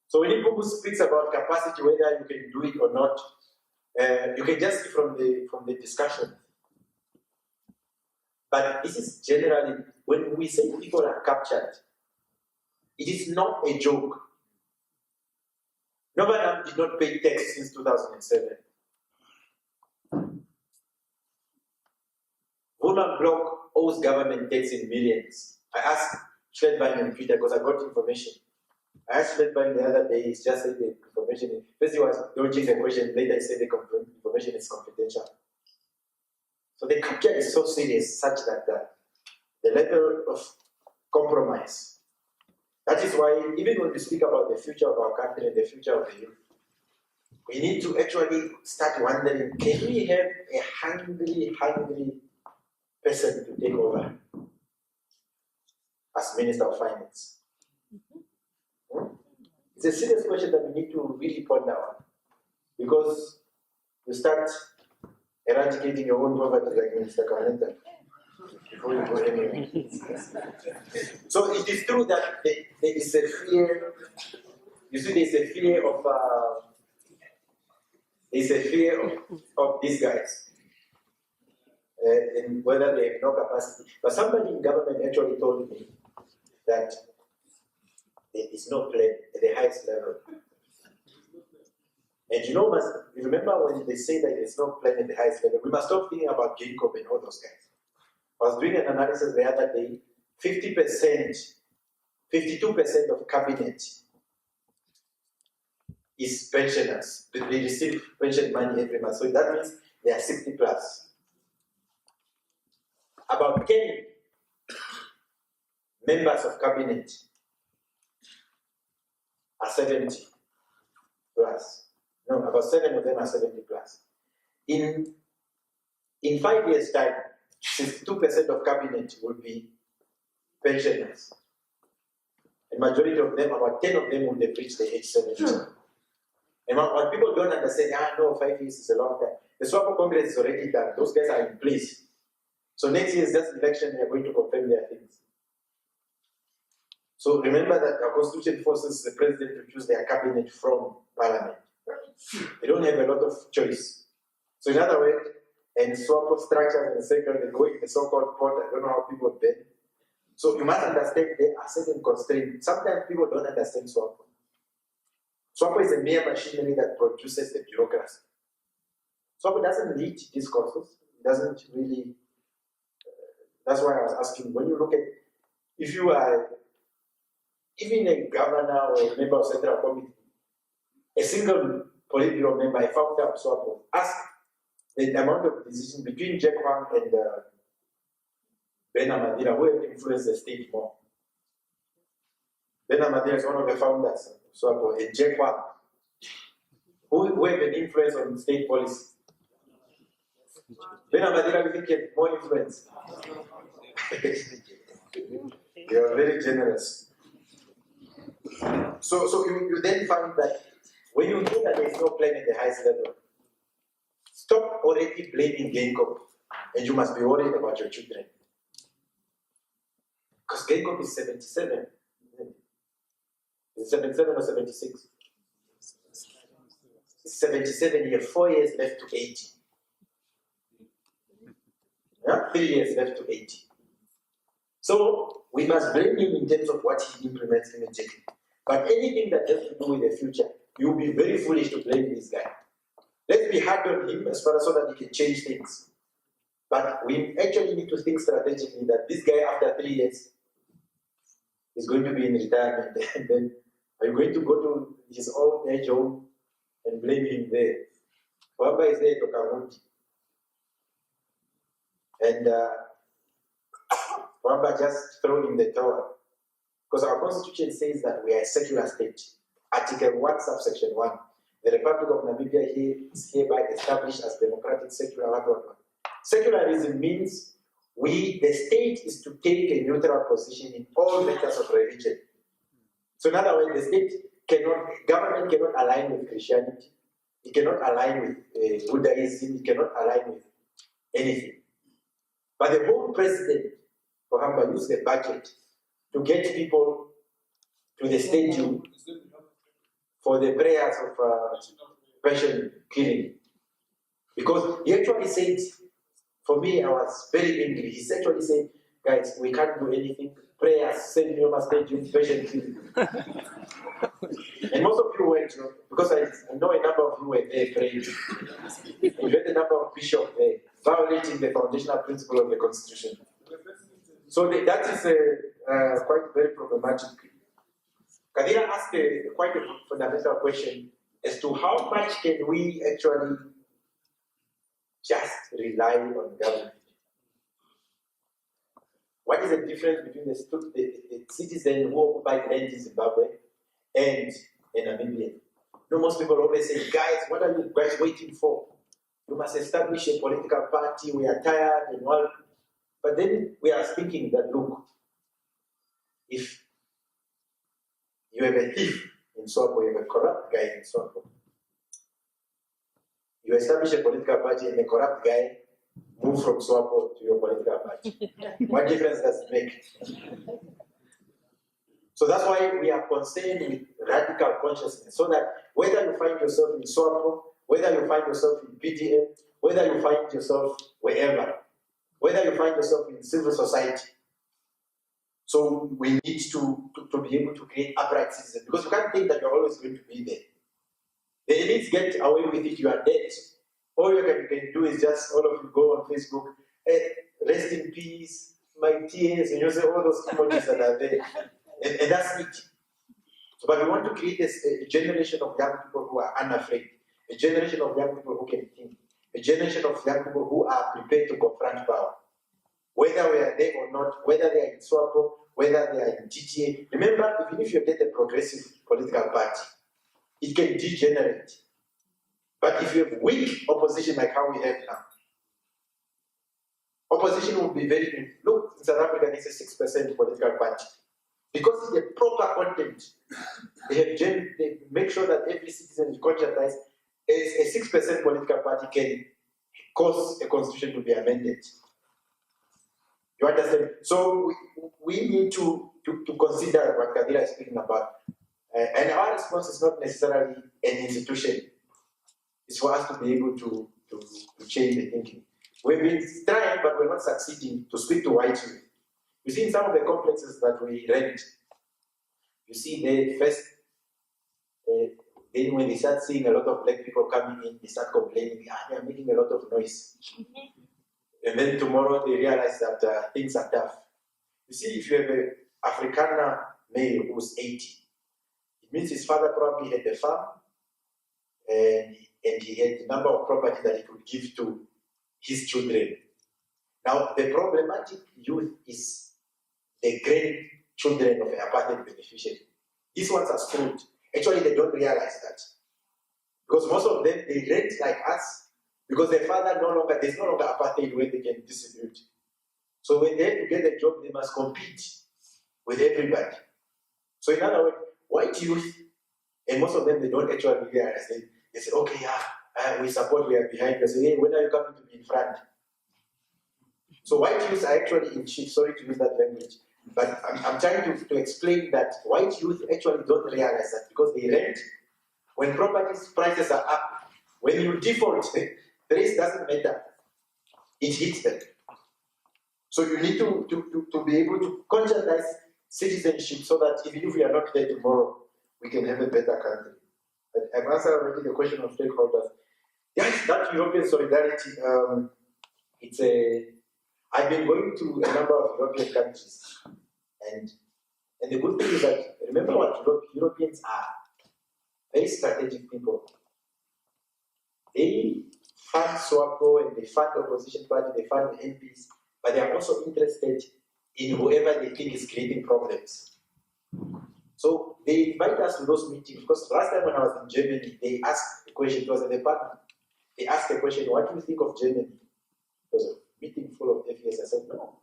So when Impuku speaks about capacity, whether you can do it or not, you can just see from the discussion. But this is generally, when we say people are captured, it is not a joke. Namibia did not pay tax since 2007. Woman Block owes government tax in millions. I asked Schledbein on Twitter because I got information. I asked Schledbein the other day, he's just said the information. First he was dodging the question, later he said the information is confidential. So the capture is so serious such that the level of compromise. That is why even when we speak about the future of our country and the future of the youth, we need to actually start wondering, can we have a hungry person to take over as Minister of Finance? It's a serious question that we need to really ponder on, because you start eradicating your own poverty like Minister Kawaneta before you go anywhere. So it is true that there is a fear. You see, there is a fear of these guys, and whether they have no capacity. But somebody in government actually told me that there is no plan at the highest level. And you remember when they say that there's no plan at the highest level, we must stop thinking about Jacob and all those guys. I was doing an analysis the other day, 52% of cabinet is pensioners. They receive pension money every month. So that means they are 60 plus. About 10 members of cabinet are 70 plus. No, about 7 of them are 70 plus. In 5 years' time, 62% of cabinet will be pensioners. The majority of them, about 10 of them, will have reached the age 70. And what people don't understand, 5 years is a long time. The SWAPO Congress is already done. Those guys are in place. So next year's just election, they are going to confirm their things. So remember that our constitution forces the president to choose their cabinet from parliament. They don't have a lot of choice. So in other words, and SWAPO structures and circle, they go in the so-called pot. I don't know how people bend. So you must understand there are certain constraints. Sometimes people don't understand SWAPO. SWAPO is a mere machinery that produces the bureaucracy. SWAPO doesn't lead discourses. It doesn't really. That's why I was asking, when you look at, if you are even a governor or a member of Central Committee, a single Politburo member, a founder of SWAPO, ask the amount of decision between Jack Wang and Bena Madira, who have influenced the state more. Bena Madira is one of the founders of SWAPO, and Jack Wang, who have an influence on state policy. Bena Madira, we think, have more influence. They are very generous. So you then find that when you know that there is no plan at the highest level, stop already blaming Jacob, and you must be worried about your children. Because Jacob is 77. Is it 77 or 76? It's 77 years, 4 years left to 80. Yeah? 3 years left to 80. So we must blame him in terms of what he implements immediately. But anything that has to do with the future, you'll be very foolish to blame this guy. Let's be hard on him as far as so that he can change things. But we actually need to think strategically that this guy, after 3 years, is going to be in retirement. And then are you going to go to his old age home and blame him there? Wamba is there to Kamuti. And Wamba just throw in the towel. Because our constitution says that we are a secular state. Article 1, subsection 1. The Republic of Namibia here is hereby established as democratic secular. Secularism means the state is to take a neutral position in all matters of religion. So in other words, government cannot align with Christianity, it cannot align with Buddhism, it cannot align with anything. But the whole president, for example, used the budget to get people to the stadium for the prayers of passion killing. Because he actually said, for me, I was very angry. He actually said, guys, we can't do anything. Prayers, send me on stadium, passion killing. And most of you went, because I know a number of you were there praying. You had a number of bishops there violating the foundational principle of the Constitution. So that is quite very problematic. Kadira asked quite a fundamental question as to how much can we actually just rely on government. What is the difference between the citizen who occupied land in Zimbabwe and a Namibian? Most people always say, guys, what are you guys waiting for? You must establish a political party, we are tired and all. But then we are thinking that, look, if you have a thief in Swapo, you have a corrupt guy in Swapo, you establish a political party and the corrupt guy move from Swapo to your political party. What difference does it make? So that's why we are concerned with radical consciousness, so that whether you find yourself in Swapo, whether you find yourself in PDM, whether you find yourself wherever, whether you find yourself in civil society, so we need to be able to create upright citizens, because you can't think that you're always going to be there. The elites get away with it, you are dead. All you can do is just, all of you go on Facebook, rest in peace, my tears, and you say all those emojis that are there. And that's it. So, but we want to create a generation of young people who are unafraid, a generation of young people who can think, a generation of young people who are prepared to confront power. Whether we are there or not, whether they are in Swapo, whether they are in GTA. Remember, even if you get a progressive political party, it can degenerate. But if you have weak opposition like how we have now, opposition will be very, look, in South Africa, it's a 6% political party. Because it's the proper content, they make sure that every citizen is conscientized. A 6% political party can cause a constitution to be amended. You understand? So we need to consider what Kadira is speaking about. And our response is not necessarily an institution. It's for us to be able to change the thinking. We've been trying, but we're not succeeding to speak to white youth. You see, in some of the complexes that we rent, you see the first, then when they start seeing a lot of black people coming in, they start complaining, they are making a lot of noise. And then tomorrow they realize that things are tough. You see, if you have an Afrikaner male who's 80, it means his father probably had a farm, and he had a number of property that he could give to his children. Now, the problematic youth is the grandchildren of apartheid beneficiaries. These ones are screwed. Actually, they don't realize that. Because most of them, they rent like us, because their father there's no longer apartheid where they can distribute. So when they have to get a job, they must compete with everybody. So in other words, white youth, and most of them, they don't actually realize. They say, okay, we support, we are behind. They say, hey, when are you coming to be in front? So white youth are actually in chief, sorry to use that language, but I'm trying to explain that white youth actually don't realize that, because they rent. When property prices are up, when you default, the rest doesn't matter. It hits them. So you need to be able to conscientize citizenship, so that even if we are not there tomorrow, we can have a better country. But I've answered already the question of stakeholders. Yes, that European solidarity, I've been going to a number of European countries, and the good thing is that, remember what Europeans are, very strategic people. They fund SWAPO and they fund the opposition party, they fund the MPs, but they are also interested in whoever they think is creating problems. So they invite us to those meetings because last time when I was in Germany, they asked a question. It was a department. They asked a question, what do you think of Germany? It was a meeting full of FES. I said, no,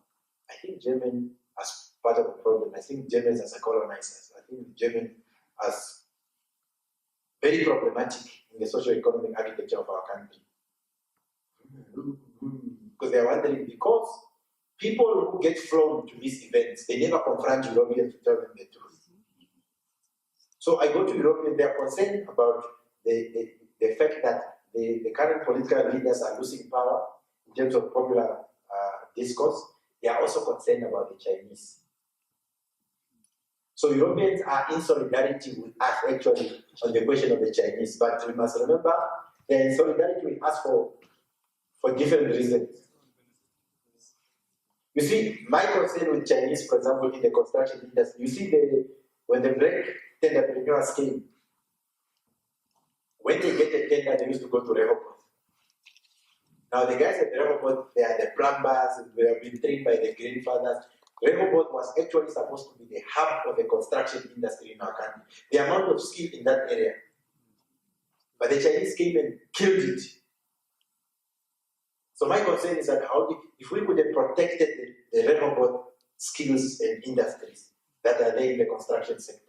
I think Germany as part of the problem. I think Germans as a colonizers. I think Germany as very problematic in the socio-economic architecture of our country. Because they are wondering, because people who get flown to these events, they never confront Europeans to tell them the truth. So I go to Europe and they are concerned about the fact that the current political leaders are losing power in terms of popular discourse. They are also concerned about the Chinese. So Europeans are in solidarity with us actually on the question of the Chinese, but we must remember they are in solidarity with us for different reasons. You see, my concern with Chinese, for example, in the construction industry, you see when the black entrepreneurs came, when they get a tender, they used to go to Rehoboth. Now the guys at Rehoboth, they are the plumbers, they have been trained by the grandfathers. Rehoboth was actually supposed to be the hub of the construction industry in our country. The amount of skill in that area. But the Chinese came and killed it. So my concern is that if we could have protected the Rehoboth skills and industries that are there in the construction sector.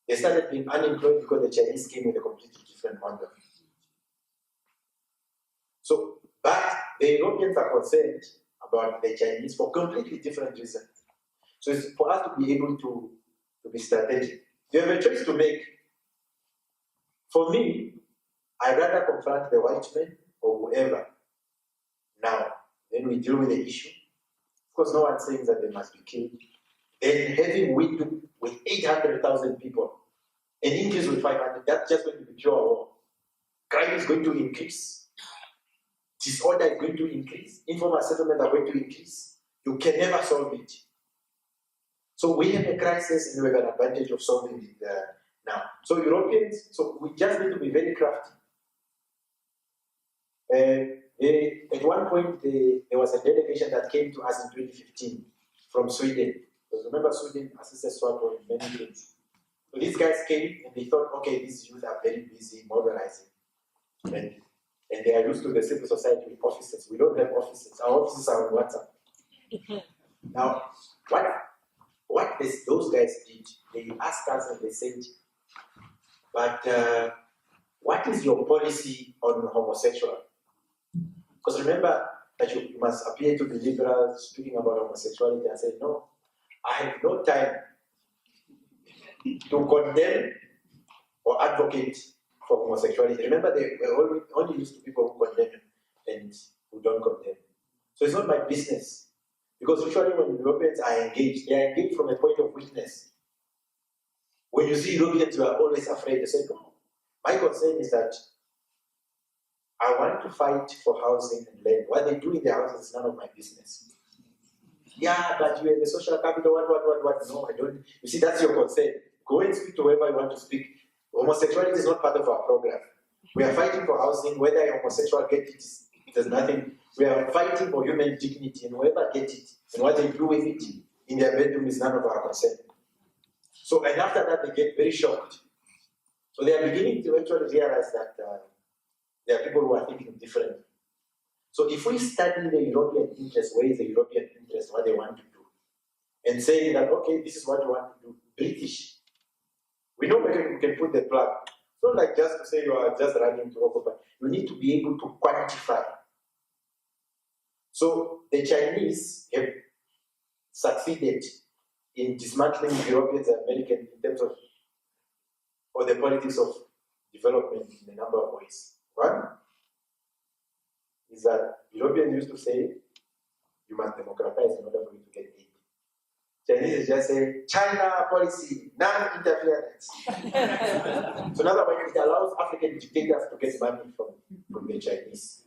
They started being unemployed because the Chinese came with a completely different model. So, but the Europeans are concerned about the Chinese for completely different reasons. So it's for us to be able to be strategic. You have a choice to make. For me, I'd rather confront the white men or whoever. Now, then we deal with the issue. Of course, no one's saying that they must be killed. Then having Windhoek with 800,000 people, an increase with 500, that's just going to be pure war. Crime is going to increase. Disorder is going to increase. Informal settlements are going to increase. You can never solve it. So we have a crisis and we have an advantage of solving it now. So Europeans, so we just need to be very crafty. At one point, there was a delegation that came to us in 2015 from Sweden. Because remember, Sweden assisted SWAPO in many things. So these guys came and they thought, okay, these youth are very busy mobilizing. And they are used to the civil society with offices. We don't have offices. Our offices are on WhatsApp. Now, what those guys did, they asked us and they said, but what is your policy on homosexual? Because remember that you must appear to the liberals speaking about homosexuality and say, no, I have no time to condemn or advocate for homosexuality. Remember, they were only used to people who condemn and who don't condemn. So it's not my business. Because usually when Europeans are engaged, they are engaged from a point of weakness. When you see Europeans, you are always afraid. They say, no. My concern is that I want to fight for housing and land. What they do in their houses is none of my business. Yeah, but you have the social capital, what? No, I don't. You see, that's your concern. Go and speak to whoever you want to speak. Homosexuality is not part of our program. We are fighting for housing. Whether a homosexual gets it does nothing. We are fighting for human dignity, and whoever gets it and what they do with it in their bedroom is none of our concern. So, and after that, they get very shocked. So they are beginning to actually realize that there are people who are thinking differently. So if we study the European interest, where is the European interest, what they want to do, and say that, okay, this is what we want to do, British, we know we can put the plug. It's not like just to say you are just running to occupy. You need to be able to quantify. So the Chinese have succeeded in dismantling Europeans and Americans in terms of, or the politics of development in a number of ways. One is that Europeans used to say, you must democratize in order for you to get aid. Chinese just say, China policy, non-interference. So in other words, it allows African dictators to get money from the Chinese.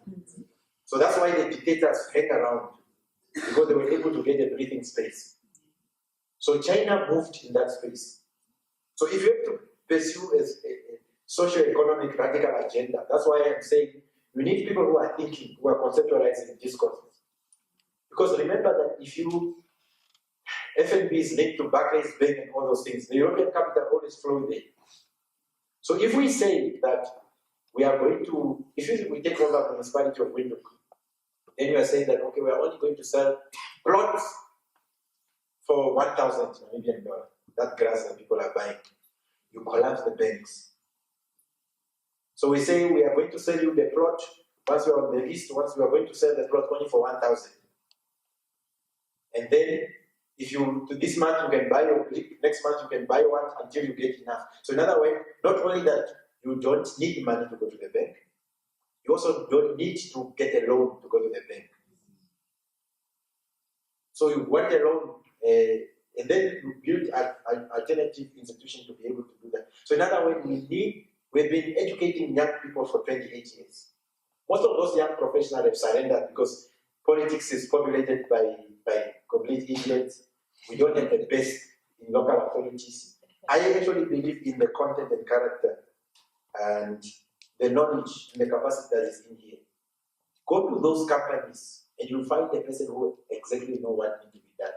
So that's why the dictators hang around, because they were able to get a breathing space. So China moved in that space. So if you have to pursue a socio-economic radical agenda, that's why I'm saying you need people who are thinking, who are conceptualizing discourses. Because remember that if you FNB is linked to Barclays Bank and all those things. The European capital always flow there. So if we say that we are going to, if we take over the municipality of Windhoek, then we are saying that, okay, we are only going to sell plots for 1,000 Namibian dollars. That grass that people are buying. You collapse the banks. So we say we are going to sell you the plot, once you are on the list, once we are going to sell the plot only for 1,000. And then, if you, to this month you can buy your brick, next month you can buy one until you get enough. So in other words, not only that you don't need money to go to the bank, you also don't need to get a loan to go to the bank. So you want a loan, and then you build an alternative institution to be able to do that. So in other words, we've been educating young people for 28 years. Most of those young professionals have surrendered because politics is populated by complete idiots. We don't have the best in local authorities. I actually believe in the content and character and the knowledge and the capacity that is in here. Go to those companies and you'll find the person who exactly know what needs to be done.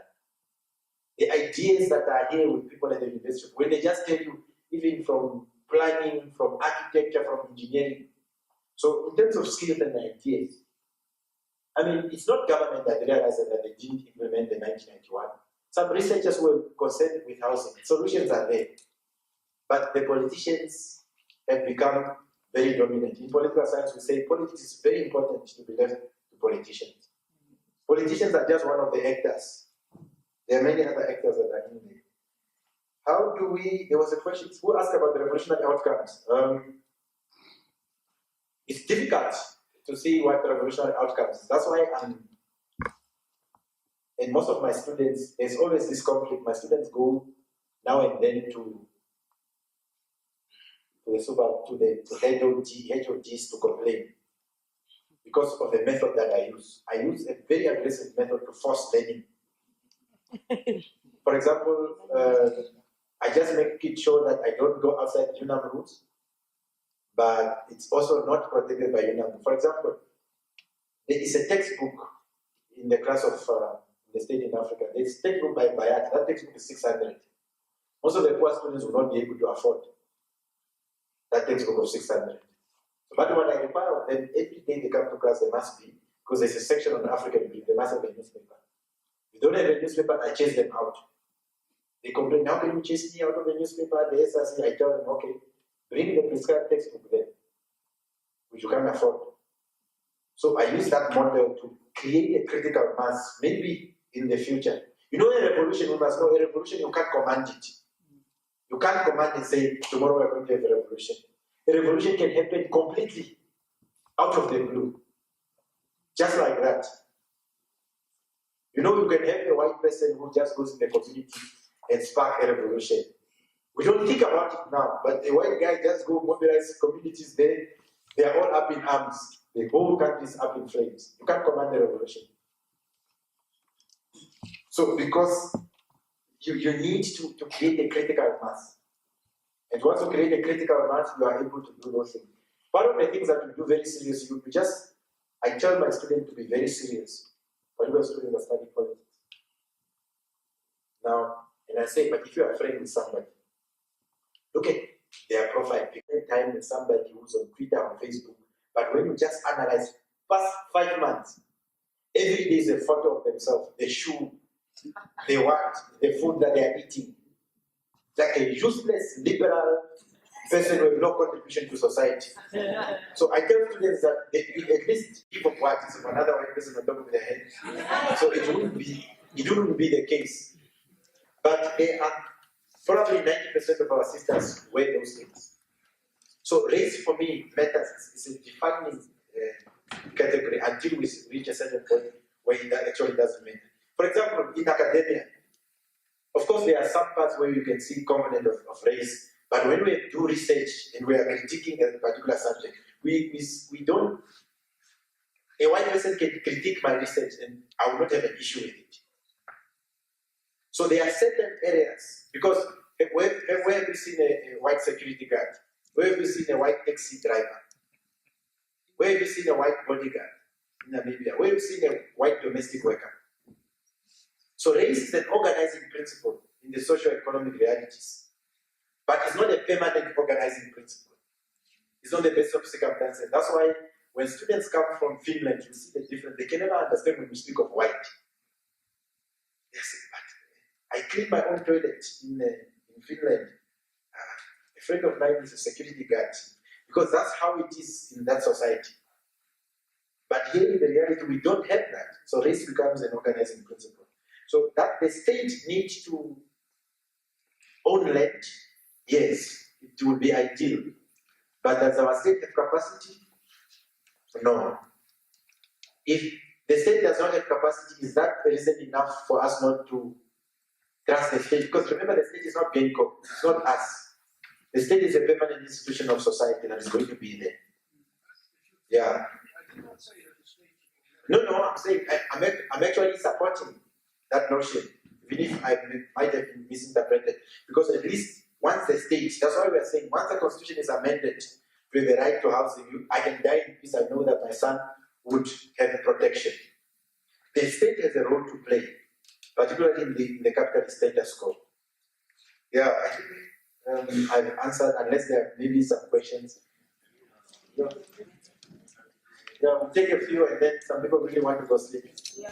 The ideas that are here with people at the university, when they just tell you, even from planning, from architecture, from engineering. So in terms of skills and ideas, I mean, it's not government that realized that they didn't implement the 1991. Some researchers were concerned with housing. Solutions are there. But the politicians have become very dominant. In political science, we say politics is very important to be left to politicians. Politicians are just one of the actors. There are many other actors that are in there. How do we, there was a question, who asked about the revolutionary outcomes? It's difficult to see what the revolutionary outcomes is. That's why and most of my students, there's always this conflict. My students go now and then to the HODs to complain because of the method that I use. I use a very aggressive method to force learning. For example, I just make it sure that I don't go outside UNAM rules, but it's also not protected by UNAM. For example, there is a textbook in the class of the state in Africa. There's a textbook by Bayat. That textbook is 600. Most of the poor students will not be able to afford that textbook of 600. But what I require of them, every day they come to class, they must be, because there's a section on African people, they must have a newspaper. If they don't have a newspaper, I chase them out. They complain, how can you chase me out of the newspaper? The SRC, I tell them, okay, bring the prescribed textbook then, which you can't afford. So I use that model to create a critical mass, maybe in the future. You know, a revolution, we must know, a revolution, you can't command it. You can't command and say, tomorrow we're going to have a revolution. A revolution can happen completely out of the blue. Just like that. You know, you can have a white person who just goes in the community and spark a revolution. We don't think about it now, but the white guy just go mobilize communities there. They are all up in arms. The whole country is up in flames. You can't command the revolution. So because you need to create a critical mass. And once you create a critical mass, you are able to do those things. One of the things that we do very serious, I tell my students to be very serious. Particular students that study politics. Now, and I say, but if you are a friend with somebody, look at their profile, spend time with somebody who's on Twitter, on Facebook. But when you just analyze past 5 months, every day is a photo of themselves, the shoe, they want, the food that they are eating. Like a useless liberal person with no contribution to society. So I tell students that they at least keep up practice of another white person on top of their head. So it wouldn't be the case. But they are probably 90% of our sisters wear those things. So race for me matters. It's a defining category until we reach a certain point where it actually doesn't matter. For example, in academia, of course, there are some parts where you can see component of race, but when we do research and we are critiquing a particular subject, we don't. A white person can critique my research and I will not have an issue with it. So there are certain areas, because where have we seen a white security guard? Where have we seen a white taxi driver? Where have we seen a white bodyguard in Namibia? Where have we seen a white domestic worker? So race is an organizing principle in the socio-economic realities, but it's not a permanent organizing principle. It's on the basis of circumstances. That's why when students come from Finland, you see the difference. They can never understand when we speak of white. They say, but I clean my own toilet in Finland. A friend of mine is a security guard, because that's how it is in that society. But here in the reality, we don't have that. So race becomes an organizing principle. So that the state needs to own land, yes, it would be ideal. But does our state have capacity? No. If the state does not have capacity, is that reason enough for us not to trust the state? Because remember, the state is not Genco, it's not us. The state is a permanent institution of society that is going to be there. Yeah. No, I'm saying I'm actually supporting that notion, even if I might have been misinterpreted. Because at least once the state, that's why we are saying, once the constitution is amended with the right to housing, I can die in peace. I know that my son would have protection. The state has a role to play, particularly in the capitalist status quo. Yeah, I think I've answered, unless there are maybe some questions. Yeah, we'll take a few, and then some people really want to go sleep. Yeah.